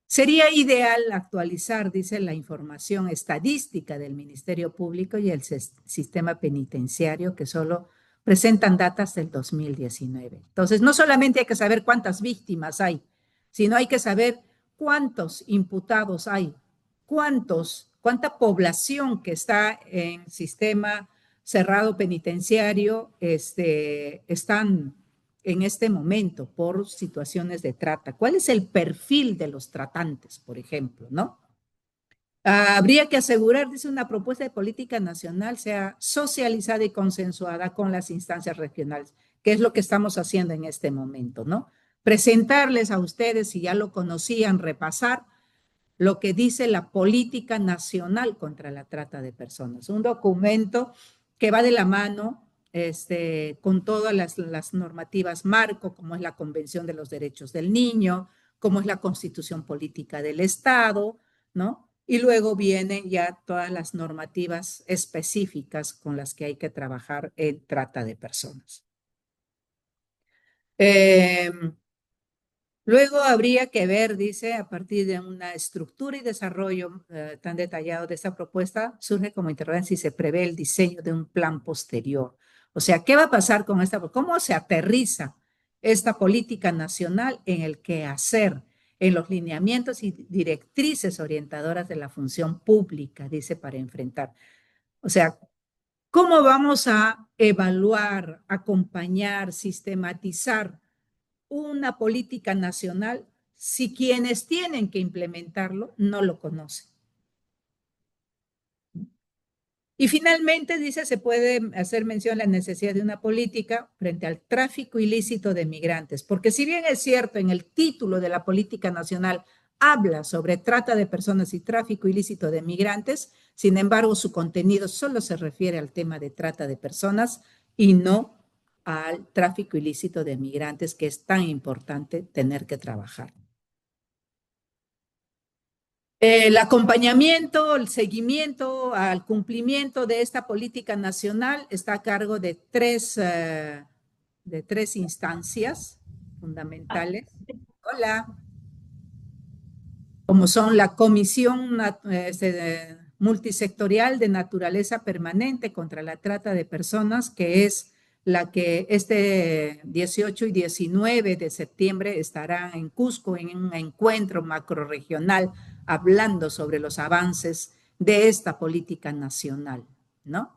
Sería ideal actualizar, dice, la información estadística del Ministerio Público y el sistema penitenciario que solo presentan datas del 2019. Entonces, no solamente hay que saber cuántas víctimas hay, sino hay que saber cuántos imputados hay, cuánta población que está en sistema cerrado penitenciario están en este momento por situaciones de trata. ¿Cuál es el perfil de los tratantes, por ejemplo, no? Habría que asegurar, dice, una propuesta de política nacional sea socializada y consensuada con las instancias regionales, que es lo que estamos haciendo en este momento, ¿no? Presentarles a ustedes, si ya lo conocían, repasar lo que dice la política nacional contra la trata de personas. Un documento que va de la mano con todas las normativas marco, como es la Convención de los Derechos del Niño, como es la Constitución Política del Estado, ¿no? Y luego vienen ya todas las normativas específicas con las que hay que trabajar en trata de personas. Luego habría que ver, dice, a partir de una estructura y desarrollo tan detallado de esta propuesta, surge como interrogante si se prevé el diseño de un plan posterior. O sea, ¿qué va a pasar con esta? ¿Cómo se aterriza esta política nacional en el quehacer, en los lineamientos y directrices orientadoras de la función pública, dice, para enfrentar? O sea, ¿cómo vamos a evaluar, acompañar, sistematizar una política nacional si quienes tienen que implementarlo no lo conocen? Y finalmente, dice, se puede hacer mención a la necesidad de una política frente al tráfico ilícito de migrantes, porque si bien es cierto, en el título de la política nacional habla sobre trata de personas y tráfico ilícito de migrantes, sin embargo, su contenido solo se refiere al tema de trata de personas y no al tráfico ilícito de migrantes, que es tan importante tener que trabajar. El acompañamiento, el seguimiento al cumplimiento de esta política nacional está a cargo de tres instancias fundamentales. Hola. Como son la Comisión Multisectorial de Naturaleza Permanente contra la Trata de Personas, que es la que este 18 y 19 de septiembre estará en Cusco en un encuentro macrorregional hablando sobre los avances de esta política nacional, ¿no?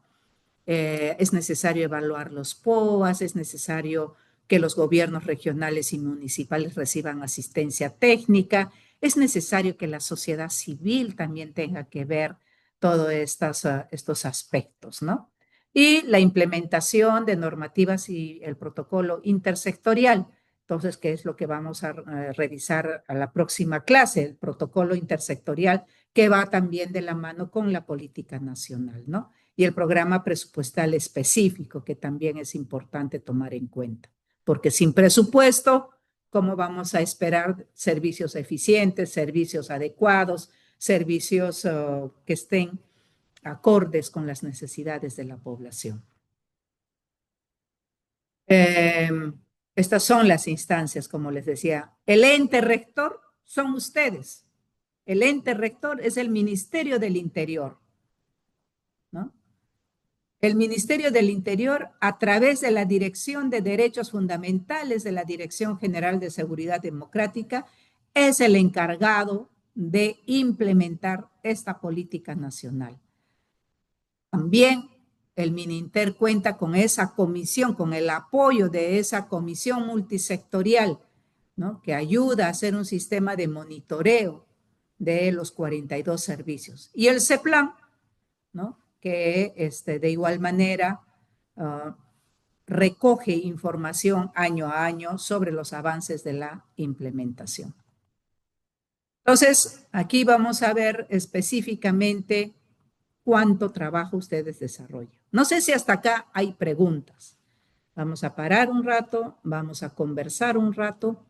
Es necesario evaluar los POAS, es necesario que los gobiernos regionales y municipales reciban asistencia técnica, es necesario que la sociedad civil también tenga que ver todos estos aspectos, ¿no? Y la implementación de normativas y el protocolo intersectorial. Entonces, ¿qué es lo que vamos a revisar a la próxima clase? El protocolo intersectorial, que va también de la mano con la política nacional, ¿no? Y el programa presupuestal específico, que también es importante tomar en cuenta. Porque sin presupuesto, ¿cómo vamos a esperar servicios eficientes, servicios adecuados, servicios que estén acordes con las necesidades de la población? Estas son las instancias, como les decía. El ente rector son ustedes. El ente rector es el Ministerio del Interior, ¿no? El Ministerio del Interior, a través de la Dirección de Derechos Fundamentales de la Dirección General de Seguridad Democrática, es el encargado de implementar esta política nacional. También el Mininter cuenta con esa comisión, con el apoyo de esa comisión multisectorial, ¿no? Que ayuda a hacer un sistema de monitoreo de los 42 servicios. Y el CEPLAN, ¿no? Que de igual manera recoge información año a año sobre los avances de la implementación. Entonces, aquí vamos a ver específicamente cuánto trabajo ustedes desarrollan. No sé si hasta acá hay preguntas. Vamos a parar un rato, vamos a conversar un rato.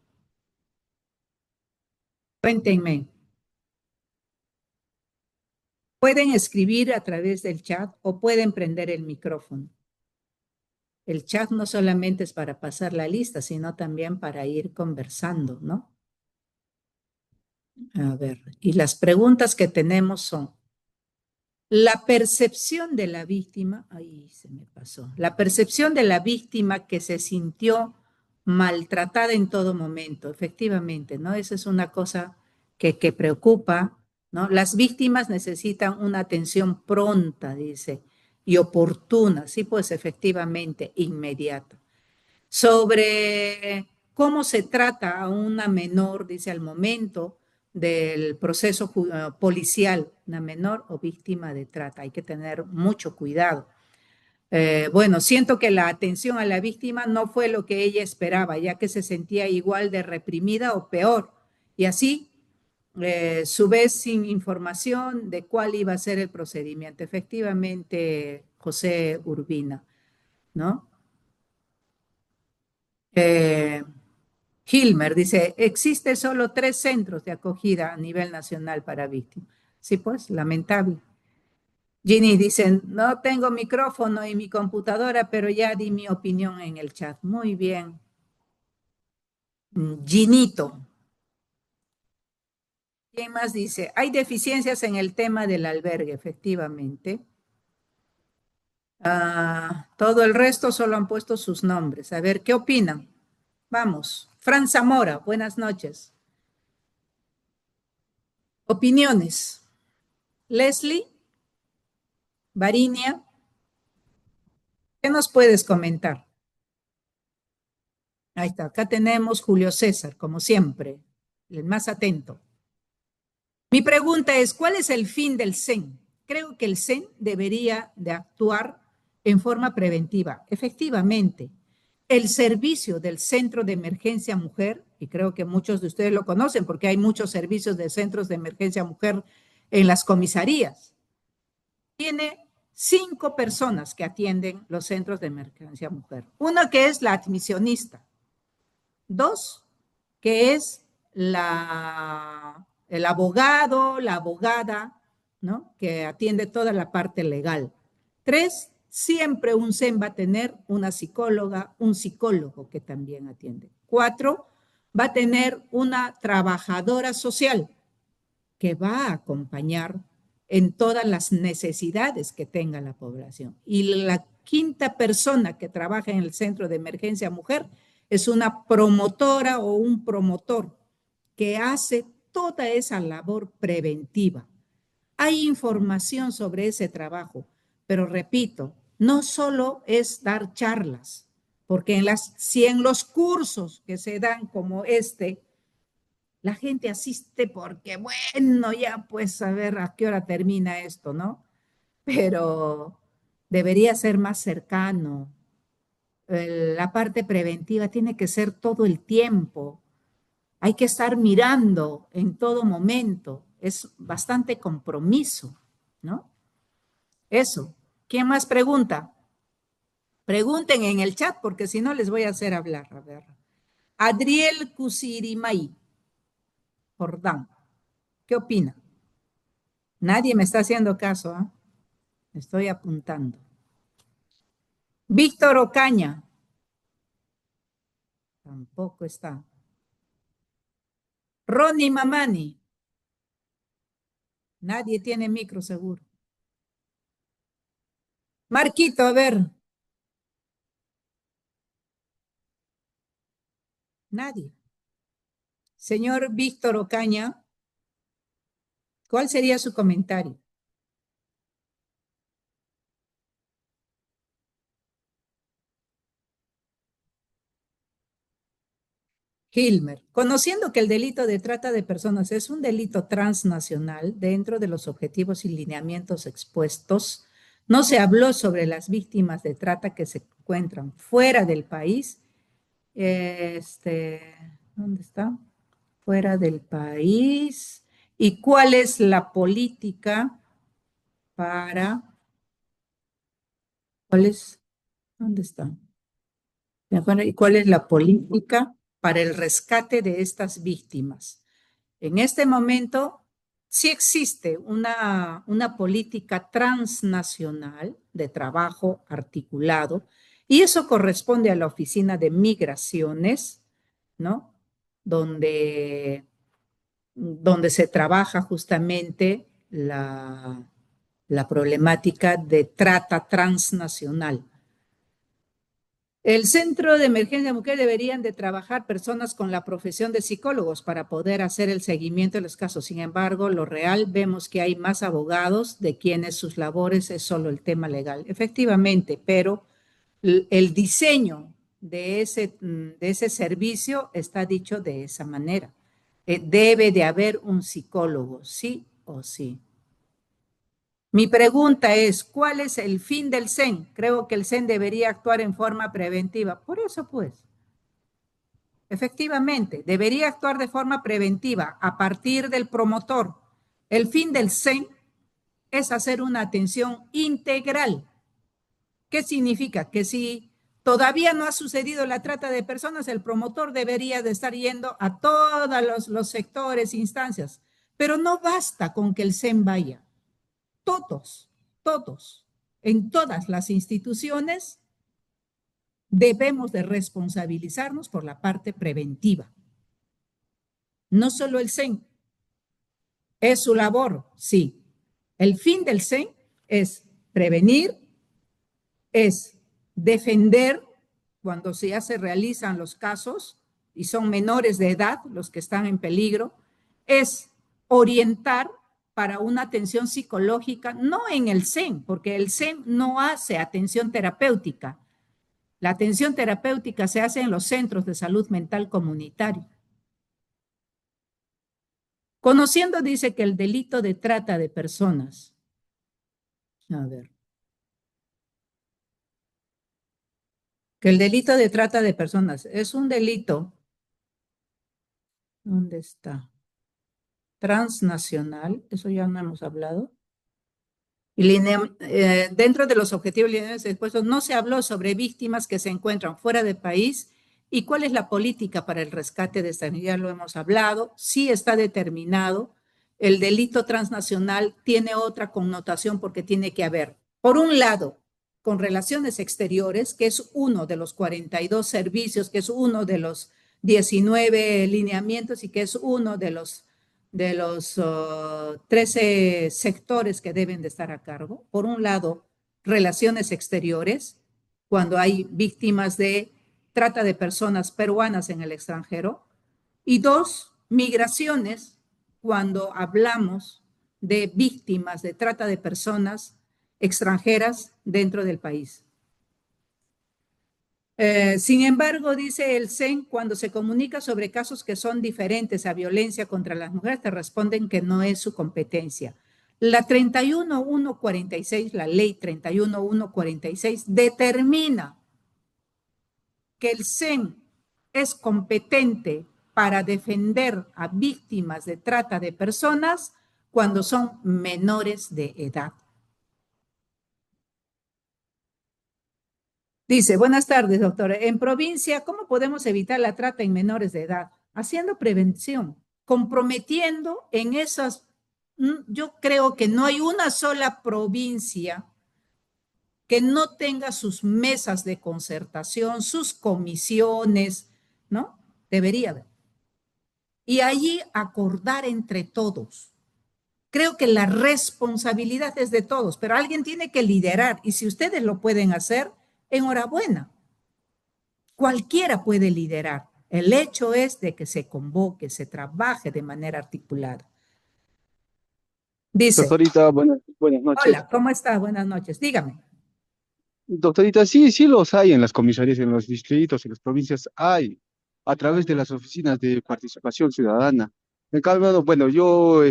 Cuéntenme. Pueden escribir a través del chat o pueden prender el micrófono. El chat no solamente es para pasar la lista, sino también para ir conversando, ¿no? A ver, y las preguntas que tenemos son: la percepción de la víctima, ahí se me pasó, la percepción de la víctima que se sintió maltratada en todo momento, efectivamente, ¿no? Esa es una cosa que preocupa, ¿no? Las víctimas necesitan una atención pronta, dice, y oportuna, sí, pues efectivamente, inmediata. Sobre cómo se trata a una menor, dice, al momento del proceso policial, una menor o víctima de trata. Hay que tener mucho cuidado. Bueno, siento que la atención a la víctima no fue lo que ella esperaba, ya que se sentía igual de reprimida o peor. Y así, su vez, sin información de cuál iba a ser el procedimiento. Efectivamente, José Urbina, ¿no? Hilmer dice, existe solo 3 centros de acogida a nivel nacional para víctimas. Sí, pues, lamentable. Ginny dice, no tengo micrófono en mi computadora, pero ya di mi opinión en el chat. Muy bien. Ginito. ¿Quién más dice? Hay deficiencias en el tema del albergue, efectivamente. Todo el resto solo han puesto sus nombres. A ver, ¿qué opinan? Vamos. Fran Zamora, buenas noches. Opiniones. Leslie, Varinia, ¿qué nos puedes comentar? Ahí está, acá tenemos Julio César, como siempre, el más atento. Mi pregunta es, ¿cuál es el fin del CEN? Creo que el CEN debería de actuar en forma preventiva. Efectivamente, el servicio del Centro de Emergencia Mujer, y creo que muchos de ustedes lo conocen porque hay muchos servicios de centros de emergencia mujer en las comisarías, tiene 5 personas que atienden los centros de emergencia mujer. Una que es la admisionista. 2, que es el abogado, la abogada, ¿no? Que atiende toda la parte legal. 3, siempre un CEN va a tener una psicóloga, un psicólogo que también atiende. 4, va a tener una trabajadora social que va a acompañar en todas las necesidades que tenga la población. Y la 5ª persona que trabaja en el Centro de Emergencia Mujer es una promotora o un promotor que hace toda esa labor preventiva. Hay información sobre ese trabajo, pero repito, no solo es dar charlas, porque si en los cursos que se dan como la gente asiste porque, bueno, ya pues a ver a qué hora termina esto, ¿no? Pero debería ser más cercano. La parte preventiva tiene que ser todo el tiempo. Hay que estar mirando en todo momento. Es bastante compromiso, ¿no? Eso. ¿Quién más pregunta? Pregunten en el chat porque si no les voy a hacer hablar. A ver. Adriel Cusirimay, Jordán. ¿Qué opina? Nadie me está haciendo caso, ¿eh? Estoy apuntando. Víctor Ocaña. Tampoco está. Ronnie Mamani. Nadie tiene micro seguro. Marquito, a ver. Nadie. Señor Víctor Ocaña, ¿cuál sería su comentario? Hilmer, conociendo que el delito de trata de personas es un delito transnacional dentro de los objetivos y lineamientos expuestos, no se habló sobre las víctimas de trata que se encuentran fuera del país. ¿Dónde está? Fuera del país. ¿Y cuál es la política ¿dónde está? ¿Y cuál es la política para el rescate de estas víctimas? En este momento, sí existe una política transnacional de trabajo articulado y eso corresponde a la Oficina de Migraciones, ¿no? Donde se trabaja justamente la problemática de trata transnacional. El Centro de Emergencia Mujer deberían de trabajar personas con la profesión de psicólogos para poder hacer el seguimiento de los casos. Sin embargo, lo real vemos que hay más abogados de quienes sus labores es solo el tema legal. Efectivamente, pero el diseño de ese servicio está dicho de esa manera. Debe de haber un psicólogo, sí o sí. Mi pregunta es, ¿cuál es el fin del CEN? Creo que el CEN debería actuar en forma preventiva. Por eso, pues, efectivamente, debería actuar de forma preventiva a partir del promotor. El fin del CEN es hacer una atención integral. ¿Qué significa? Que si todavía no ha sucedido la trata de personas, el promotor debería de estar yendo a todos los sectores, instancias. Pero no basta con que el CEN vaya. Todos, en todas las instituciones, debemos de responsabilizarnos por la parte preventiva. No solo el CEN, es su labor, sí. El fin del CEN es prevenir, es defender cuando ya se realizan los casos y son menores de edad los que están en peligro, es orientar para una atención psicológica, no en el CEN, porque el CEN no hace atención terapéutica. La atención terapéutica se hace en los centros de salud mental comunitario. Conociendo, dice que el delito de trata de personas. A ver. Que el delito de trata de personas es un delito. ¿Dónde está? Transnacional, eso ya no hemos hablado. Y dentro de los objetivos lineales expuestos no se habló sobre víctimas que se encuentran fuera del país y cuál es la política para el rescate de estas. Ya lo hemos hablado, sí está determinado. El delito transnacional tiene otra connotación porque tiene que haber, por un lado, con relaciones exteriores, que es uno de los 42 servicios, que es uno de los 19 lineamientos y que es uno de los 13 sectores que deben de estar a cargo. Por un lado, relaciones exteriores, cuando hay víctimas de trata de personas peruanas en el extranjero. Y dos, migraciones, cuando hablamos de víctimas de trata de personas extranjeras dentro del país. Sin embargo, dice el CEN, cuando se comunica sobre casos que son diferentes a violencia contra las mujeres, te responden que no es su competencia. La 31146, la ley 31146, determina que el CEN es competente para defender a víctimas de trata de personas cuando son menores de edad. Dice, buenas tardes, doctora. En provincia, ¿cómo podemos evitar la trata en menores de edad? Haciendo prevención, comprometiendo en esas. Yo creo que no hay una sola provincia que no tenga sus mesas de concertación, sus comisiones, ¿no? Debería haber. Y allí acordar entre todos. Creo que la responsabilidad es de todos, pero alguien tiene que liderar y si ustedes lo pueden hacer, enhorabuena. Cualquiera puede liderar. El hecho es de que se convoque, se trabaje de manera articulada. Dice, Doctorita, buenas noches. hola, ¿cómo está? Buenas noches. Dígame. Doctorita, sí, sí los hay en las comisarías, en los distritos, en las provincias, hay, a través de las oficinas de participación ciudadana. En cambio, bueno, yo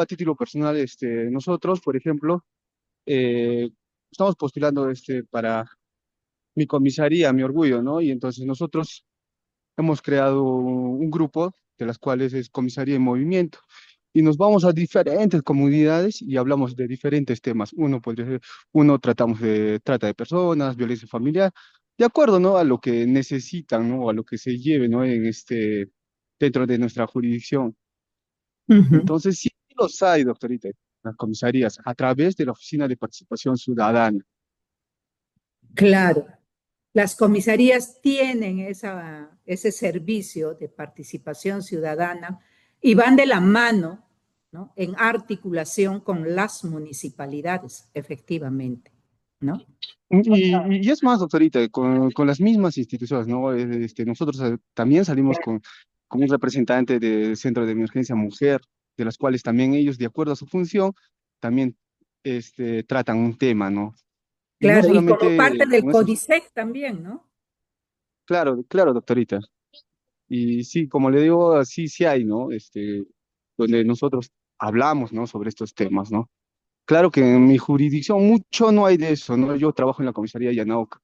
a título personal, nosotros, por ejemplo, eh, estamos postulando para mi comisaría, mi orgullo, ¿no? Y entonces nosotros hemos creado un grupo de las cuales es Comisaría en Movimiento y nos vamos a diferentes comunidades y hablamos de diferentes temas. Uno podría ser, uno tratamos de trata de personas, violencia familiar, de acuerdo, ¿no? A lo que necesitan, ¿no? A lo que se lleve, ¿no? Dentro de nuestra jurisdicción. Entonces, sí los hay, doctorita, las comisarías, a través de la Oficina de Participación Ciudadana. Claro. Las comisarías tienen ese servicio de participación ciudadana y van de la mano, ¿no? En articulación con las municipalidades, efectivamente, ¿no? Y es más, doctorita, con las mismas instituciones, ¿no? Nosotros también salimos con un representante del Centro de Emergencia Mujer, de las cuales también ellos, de acuerdo a su función, también tratan un tema, ¿no? Y no Claro, y como parte solamente del con esos, CODISEC también, ¿no? claro, claro, doctorita. Y sí, como le digo, sí, sí hay, ¿no? Donde nosotros hablamos, ¿no? Sobre estos temas, ¿no? Claro que en mi jurisdicción mucho no hay de eso, ¿no? Yo trabajo en la comisaría de Yanauca.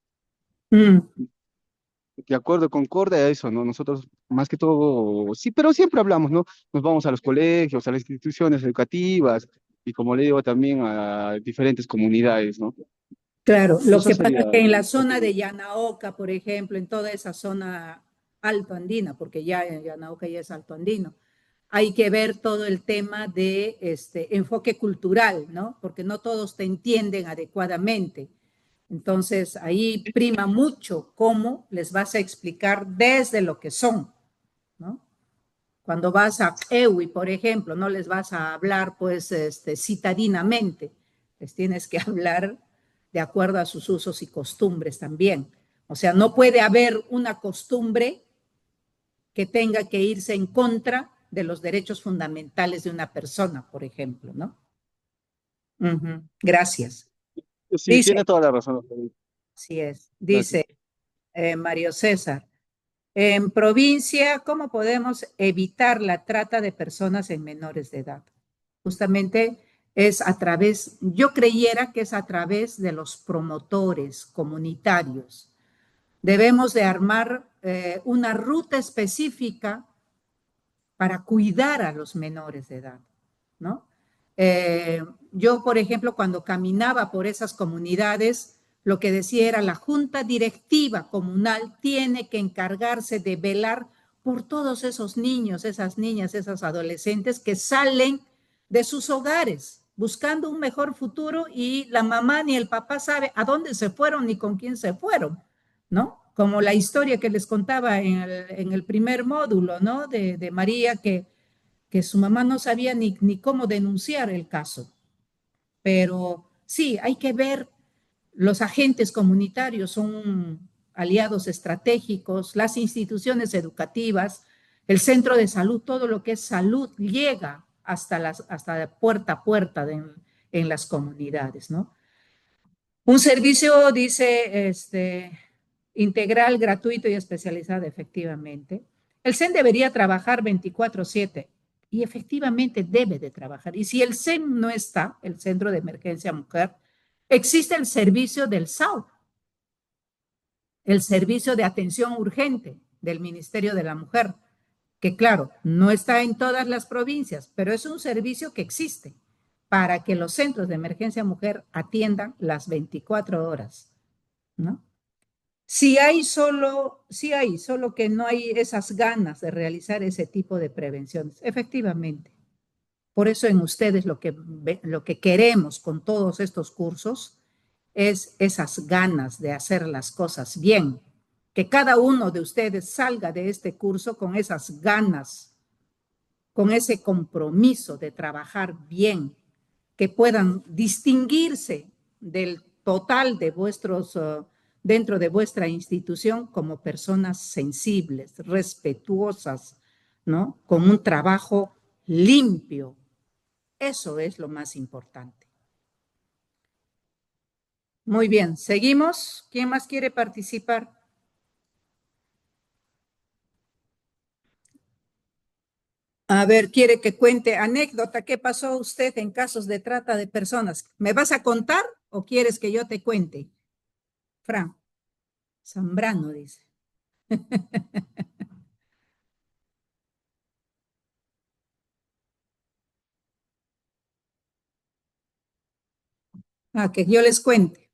De acuerdo, concorde a eso, ¿no? Nosotros, más que todo, sí, pero siempre hablamos, ¿no? Nos vamos a los colegios, a las instituciones educativas y como le digo, también a diferentes comunidades, ¿no? Claro, lo Eso que pasa sería. es que en la zona de Yanaoca, por ejemplo, en toda esa zona alto andina, porque ya en Yanaoca ya es alto andino, hay que ver todo el tema de enfoque cultural, ¿no? Porque no todos te entienden adecuadamente. Entonces, ahí prima mucho cómo les vas a explicar desde lo que son, ¿no? Cuando vas a EWI, por ejemplo, no les vas a hablar, pues, citadinamente, les tienes que hablar de acuerdo a sus usos y costumbres también. O sea, no puede haber una costumbre que tenga que irse en contra de los derechos fundamentales de una persona, por ejemplo, ¿no? Gracias. Sí, tiene Dice, toda la razón, doctorita. así es, Gracias. dice Mario César, en provincia, ¿cómo podemos evitar la trata de personas en menores de edad? Justamente es a través, yo creyera que es a través de los promotores comunitarios. Debemos de armar una ruta específica para cuidar a los menores de edad, ¿no? yo, por ejemplo, cuando caminaba por esas comunidades, lo que decía era la junta directiva comunal tiene que encargarse de velar por todos esos niños, esas niñas, esas adolescentes que salen de sus hogares buscando un mejor futuro y la mamá ni el papá sabe a dónde se fueron ni con quién se fueron, ¿no? Como la historia que les contaba en el primer módulo, ¿no? De María, que su mamá no sabía ni cómo denunciar el caso. Pero sí, hay que ver, los agentes comunitarios son aliados estratégicos, las instituciones educativas, el centro de salud, todo lo que es salud llega hasta puerta a puerta en las comunidades, ¿no? Un servicio, dice, integral, gratuito y especializado, efectivamente. El CEN debería trabajar 24/7 y efectivamente debe de trabajar. Y si el CEN no está, el Centro de Emergencia Mujer, existe el servicio del SAU, el servicio de atención urgente del Ministerio de la Mujer, que claro, no está en todas las provincias, pero es un servicio que existe para que los centros de emergencia mujer atiendan las 24 horas, ¿no? Si hay solo que no hay esas ganas de realizar ese tipo de prevenciones, efectivamente. Por eso en ustedes lo que queremos con todos estos cursos es esas ganas de hacer las cosas bien, que cada uno de ustedes salga de este curso con esas ganas, con ese compromiso de trabajar bien, que puedan distinguirse del total de dentro de vuestra institución como personas sensibles, respetuosas, ¿no? Con un trabajo limpio. Eso es lo más importante. Muy bien, seguimos. ¿Quién más quiere participar? A ver, quiere que cuente anécdota. ¿Qué pasó usted en casos de trata de personas? ¿Me vas a contar o quieres que yo te cuente? Fran, Zambrano dice. Que yo les cuente.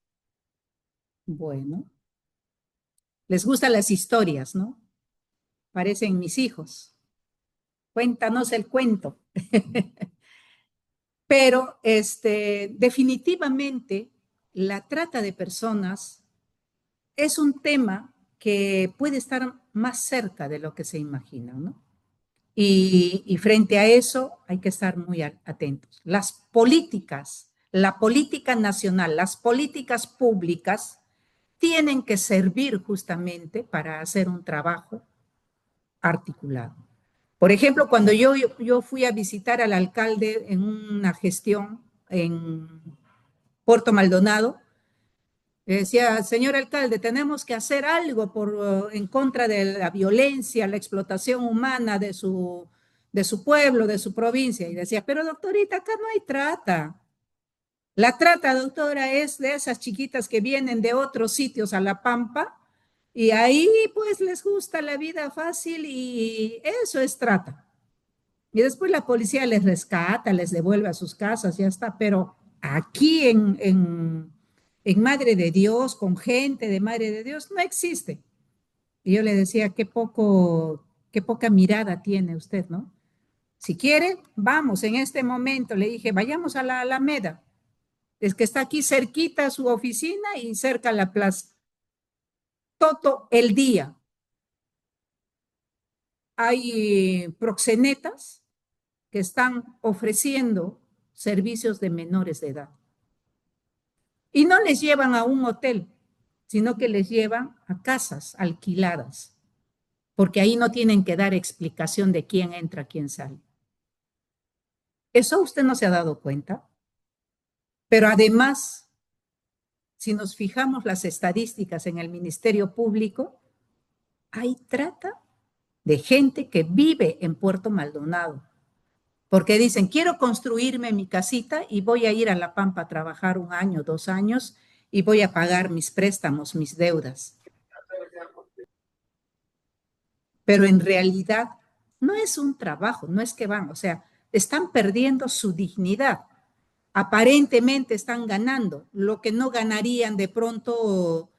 Bueno, les gustan las historias, ¿no? Parecen mis hijos. Cuéntanos el cuento. Pero definitivamente la trata de personas es un tema que puede estar más cerca de lo que se imagina, ¿no? Y frente a eso hay que estar muy atentos. Las políticas, la política nacional, las políticas públicas tienen que servir justamente para hacer un trabajo articulado. Por ejemplo, cuando yo fui a visitar al alcalde en una gestión en Puerto Maldonado, decía, señor alcalde, tenemos que hacer algo en contra de la violencia, la explotación humana de su pueblo, de su provincia. Y decía, pero doctorita, acá no hay trata. La trata, doctora, es de esas chiquitas que vienen de otros sitios a La Pampa y ahí pues les gusta la vida fácil y eso es trata. Y después la policía les rescata, les devuelve a sus casas, ya está. Pero aquí en Madre de Dios, con gente de Madre de Dios, no existe. Y yo le decía, qué poca mirada tiene usted, ¿no? Si quiere, vamos, en este momento, le dije, vayamos a la Alameda. Es que está aquí cerquita su oficina y cerca la plaza. Todo el día hay proxenetas que están ofreciendo servicios de menores de edad. Y no les llevan a un hotel, sino que les llevan a casas alquiladas, porque ahí no tienen que dar explicación de quién entra, quién sale. ¿Eso usted no se ha dado cuenta? Pero además, si nos fijamos las estadísticas en el Ministerio Público, hay trata de gente que vive en Puerto Maldonado, porque dicen, quiero construirme mi casita y voy a ir a La Pampa a trabajar 1 año, 2 años y voy a pagar mis préstamos, mis deudas. Pero en realidad no es un trabajo, no es que van, o sea, están perdiendo su dignidad. aparentemente están ganando, lo que no ganarían de pronto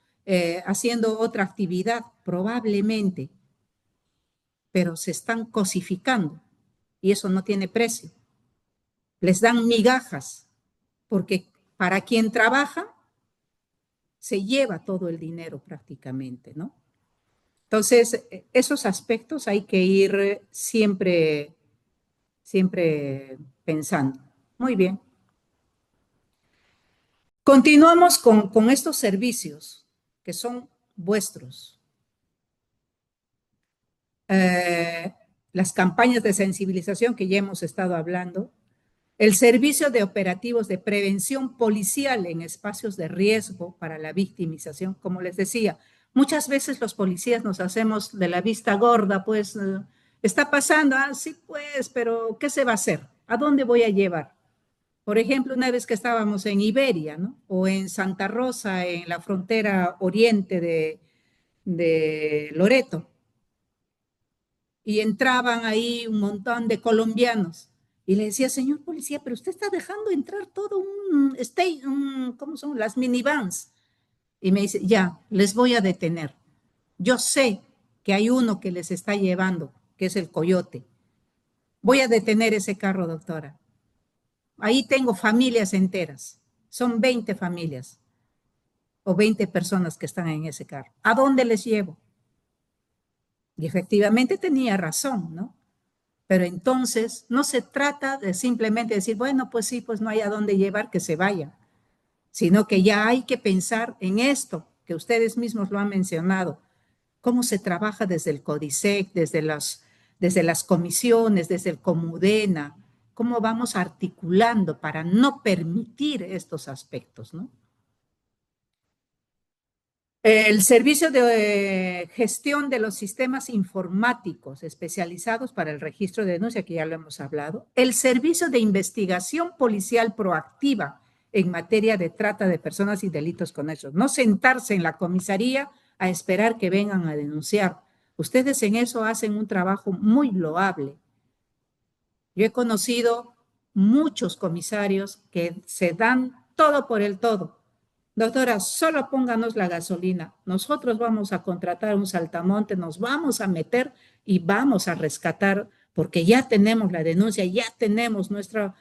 haciendo otra actividad, probablemente, pero se están cosificando y eso no tiene precio. Les dan migajas, porque para quien trabaja, se lleva todo el dinero prácticamente, ¿no? Entonces, esos aspectos hay que ir siempre, siempre pensando. Muy bien. Continuamos con estos servicios que son vuestros. Las campañas de sensibilización que ya hemos estado hablando, el servicio de operativos de prevención policial en espacios de riesgo para la victimización, como les decía, muchas veces los policías nos hacemos de la vista gorda, pues está pasando, sí pues, pero ¿qué se va a hacer? ¿A dónde voy a llevar? Por ejemplo, una vez que estábamos en Iberia, ¿no? O en Santa Rosa, en la frontera oriente de Loreto, y entraban ahí un montón de colombianos. Y le decía, señor policía, pero usted está dejando entrar todo ¿cómo son? Las minivans. Y me dice, ya, les voy a detener. Yo sé que hay uno que les está llevando, que es el coyote. Voy a detener ese carro, doctora. Ahí tengo familias enteras. Son 20 familias o 20 personas que están en ese carro. ¿A dónde les llevo? Y efectivamente tenía razón, ¿no? Pero entonces no se trata de simplemente decir, bueno, pues sí, pues no hay a dónde llevar, que se vaya, sino que ya hay que pensar en esto, que ustedes mismos lo han mencionado, cómo se trabaja desde el CODISEC, desde las comisiones, desde el Comudena, cómo vamos articulando para no permitir estos aspectos, ¿no? El servicio de gestión de los sistemas informáticos especializados para el registro de denuncia, que ya lo hemos hablado. El servicio de investigación policial proactiva en materia de trata de personas y delitos conexos. No sentarse en la comisaría a esperar que vengan a denunciar. Ustedes en eso hacen un trabajo muy loable. Yo he conocido muchos comisarios que se dan todo por el todo. Doctora, solo pónganos la gasolina. Nosotros vamos a contratar un saltamonte, nos vamos a meter y vamos a rescatar, porque ya tenemos la denuncia, ya tenemos nuestro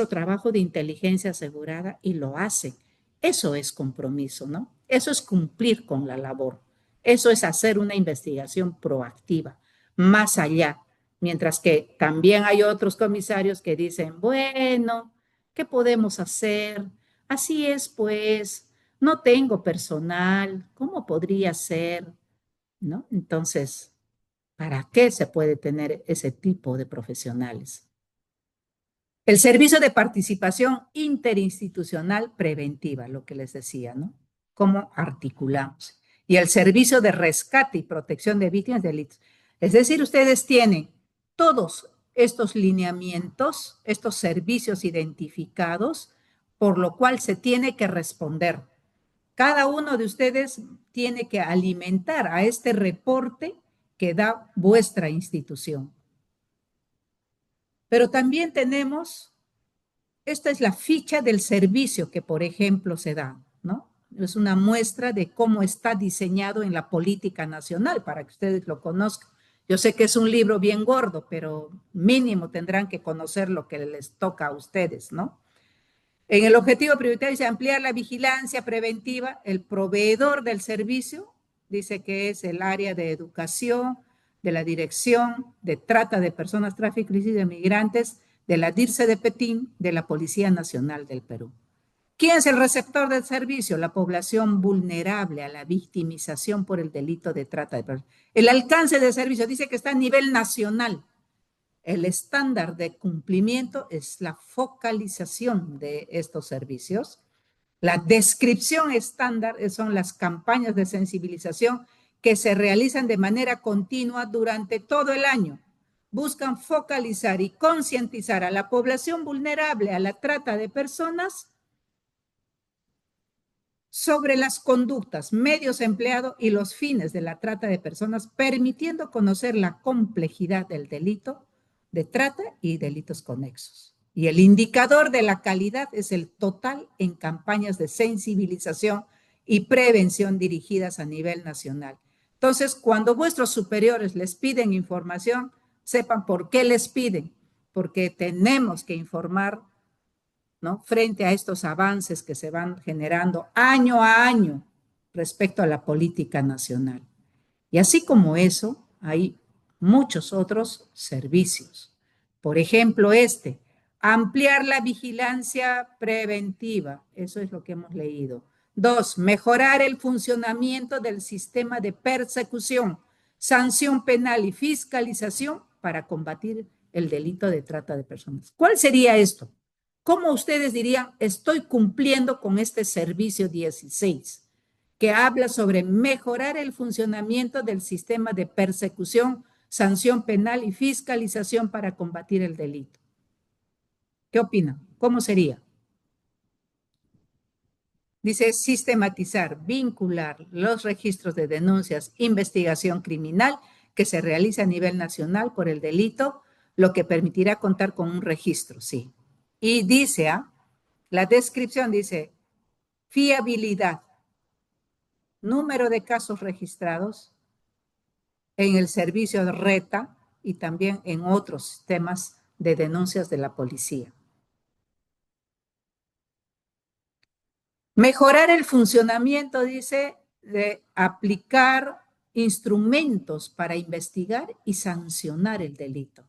trabajo de inteligencia asegurada y lo hacen. Eso es compromiso, ¿no? Eso es cumplir con la labor. Eso es hacer una investigación proactiva, más allá. Mientras que también hay otros comisarios que dicen, bueno, ¿qué podemos hacer? Así es, pues. No tengo personal, ¿cómo podría ser? ¿No? Entonces, ¿para qué se puede tener ese tipo de profesionales? El servicio de participación interinstitucional preventiva, lo que les decía, ¿no? ¿Cómo articulamos? Y el servicio de rescate y protección de víctimas de delitos. Es decir, ustedes tienen todos estos lineamientos, estos servicios identificados, por lo cual se tiene que responder. Cada uno de ustedes tiene que alimentar a este reporte que da vuestra institución. Pero también tenemos, esta es la ficha del servicio que, por ejemplo, se da, ¿no? Es una muestra de cómo está diseñado en la política nacional, para que ustedes lo conozcan. Yo sé que es un libro bien gordo, pero mínimo tendrán que conocer lo que les toca a ustedes, ¿no? En el objetivo prioritario dice ampliar la vigilancia preventiva. El proveedor del servicio dice que es el área de educación, de la dirección de trata de personas, tráfico y de migrantes, de la DIRCE de Petín, de la Policía Nacional del Perú. ¿Quién es el receptor del servicio? La población vulnerable a la victimización por el delito de trata de personas. El alcance del servicio dice que está a nivel nacional. El estándar de cumplimiento es la focalización de estos servicios. La descripción estándar son las campañas de sensibilización que se realizan de manera continua durante todo el año. Buscan focalizar y concientizar a la población vulnerable a la trata de personas sobre las conductas, medios empleados y los fines de la trata de personas, permitiendo conocer la complejidad del delito de trata y delitos conexos. Y el indicador de la calidad es el total en campañas de sensibilización y prevención dirigidas a nivel nacional. Entonces, cuando vuestros superiores les piden información, sepan por qué les piden, porque tenemos que informar, ¿no?, frente a estos avances que se van generando año a año respecto a la política nacional. Y así como eso, hay muchos otros servicios. Por ejemplo, ampliar la vigilancia preventiva, eso es lo que hemos leído. 2, mejorar el funcionamiento del sistema de persecución, sanción penal y fiscalización para combatir el delito de trata de personas. ¿Cuál sería esto? ¿Cómo ustedes dirían, estoy cumpliendo con este servicio 16? Que habla sobre mejorar el funcionamiento del sistema de persecución, sanción penal y fiscalización para combatir el delito. ¿Qué opinan? ¿Cómo sería? Dice sistematizar, vincular los registros de denuncias, investigación criminal que se realiza a nivel nacional por el delito, lo que permitirá contar con un registro, sí. Y dice, la descripción dice, fiabilidad, número de casos registrados en el servicio de RETA y también en otros sistemas de denuncias de la policía. Mejorar el funcionamiento, dice, de aplicar instrumentos para investigar y sancionar el delito.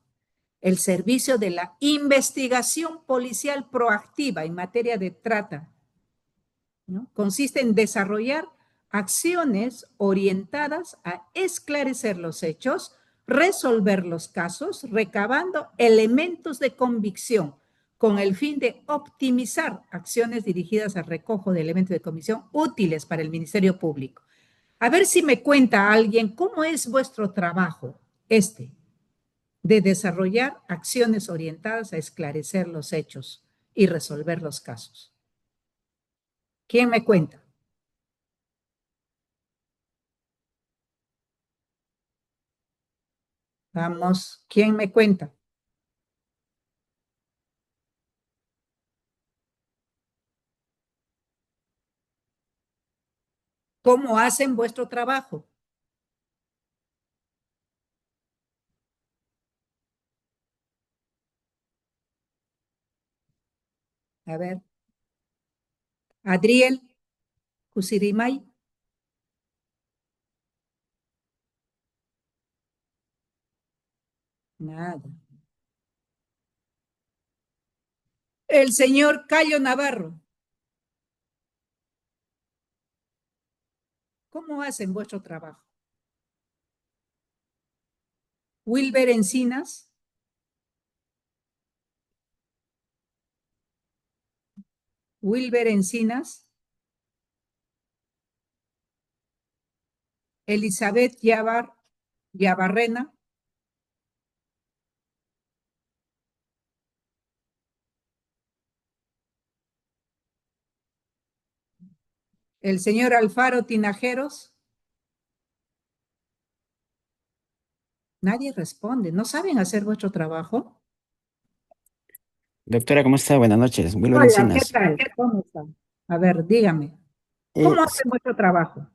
El servicio de la investigación policial proactiva en materia de trata, ¿no?, consiste en desarrollar acciones orientadas a esclarecer los hechos, resolver los casos, recabando elementos de convicción con el fin de optimizar acciones dirigidas al recojo de elementos de convicción útiles para el Ministerio Público. A ver si me cuenta alguien cómo es vuestro trabajo, de desarrollar acciones orientadas a esclarecer los hechos y resolver los casos. ¿Quién me cuenta? Vamos, ¿quién me cuenta? ¿Cómo hacen vuestro trabajo? A ver. Adriel Cusirimay. Nada. El señor Cayo Navarro. ¿Cómo hacen vuestro trabajo? Wilber Encinas. Wilber Encinas. Elizabeth Yabarrena. El señor Alfaro Tinajeros. Nadie responde. ¿No saben hacer vuestro trabajo? Doctora, ¿cómo está? Buenas noches. Wilber Hola, ¿qué Encinas. tal? ¿Cómo están? A ver, dígame. ¿Cómo Sí, hacen vuestro trabajo?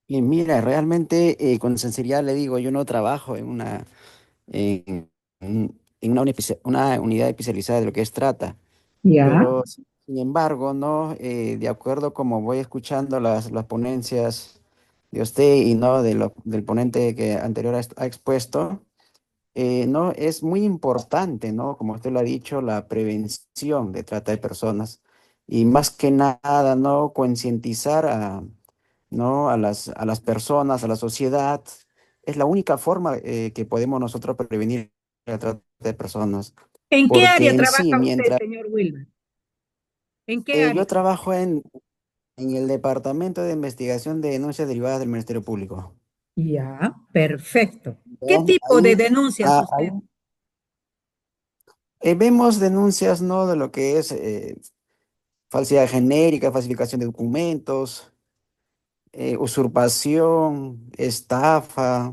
y mira, realmente con sinceridad le digo, yo no trabajo en una unidad especializada de lo que es trata, Ya. pero sin embargo, ¿no? De acuerdo como voy escuchando las ponencias de usted y no del ponente que anterior ha expuesto, no, es muy importante, ¿no? Como usted lo ha dicho, la prevención de trata de personas y más que nada, ¿no? Concientizar ¿no? a las personas, a la sociedad. Es la única forma que podemos nosotros prevenir la trata de personas. ¿En qué Porque área en sí, trabaja usted, mientras señor Wilber? ¿En qué área? yo trabajo en el Departamento de Investigación de Denuncias Derivadas del Ministerio Público. Ya, perfecto. ¿Qué ¿Ya? tipo de Ahí, denuncias usted? vemos denuncias, ¿no? De lo que es falsedad genérica, falsificación de documentos, usurpación, estafa,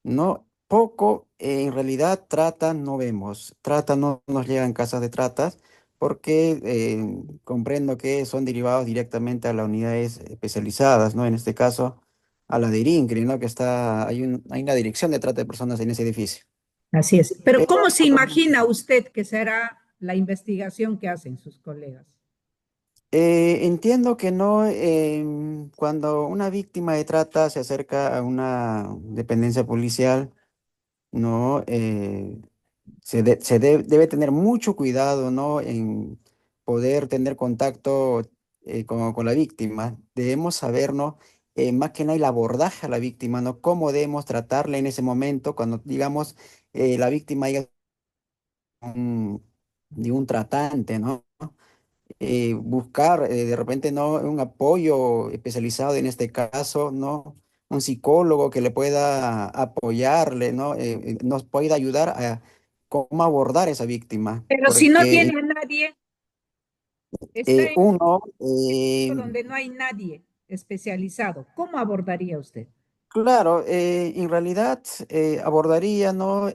¿no? poco, en realidad trata no vemos, trata no nos llegan casas de tratas porque comprendo que son derivados directamente a las unidades especializadas, ¿no? En este caso a la de INCRI, ¿no? Que está, hay una dirección de trata de personas en ese edificio. Así es. Pero Pero ¿cómo se imagina usted que será la investigación que hacen sus colegas? entiendo que no, cuando una víctima de trata se acerca a una dependencia policial, ¿no? Debe tener mucho cuidado, ¿no? En poder tener contacto con la víctima. Debemos saber, ¿no? Más que nada el abordaje a la víctima, ¿no? Cómo debemos tratarla en ese momento cuando, digamos, la víctima haya de un tratante, ¿no? Buscar de repente no un apoyo especializado en este caso, ¿no? Un psicólogo que le pueda apoyarle, ¿no? Nos pueda ayudar a cómo abordar a esa víctima, Pero si no porque tiene a nadie, está en uno, un sitio donde no hay nadie especializado, ¿cómo abordaría usted? claro, en realidad abordaría, ¿no?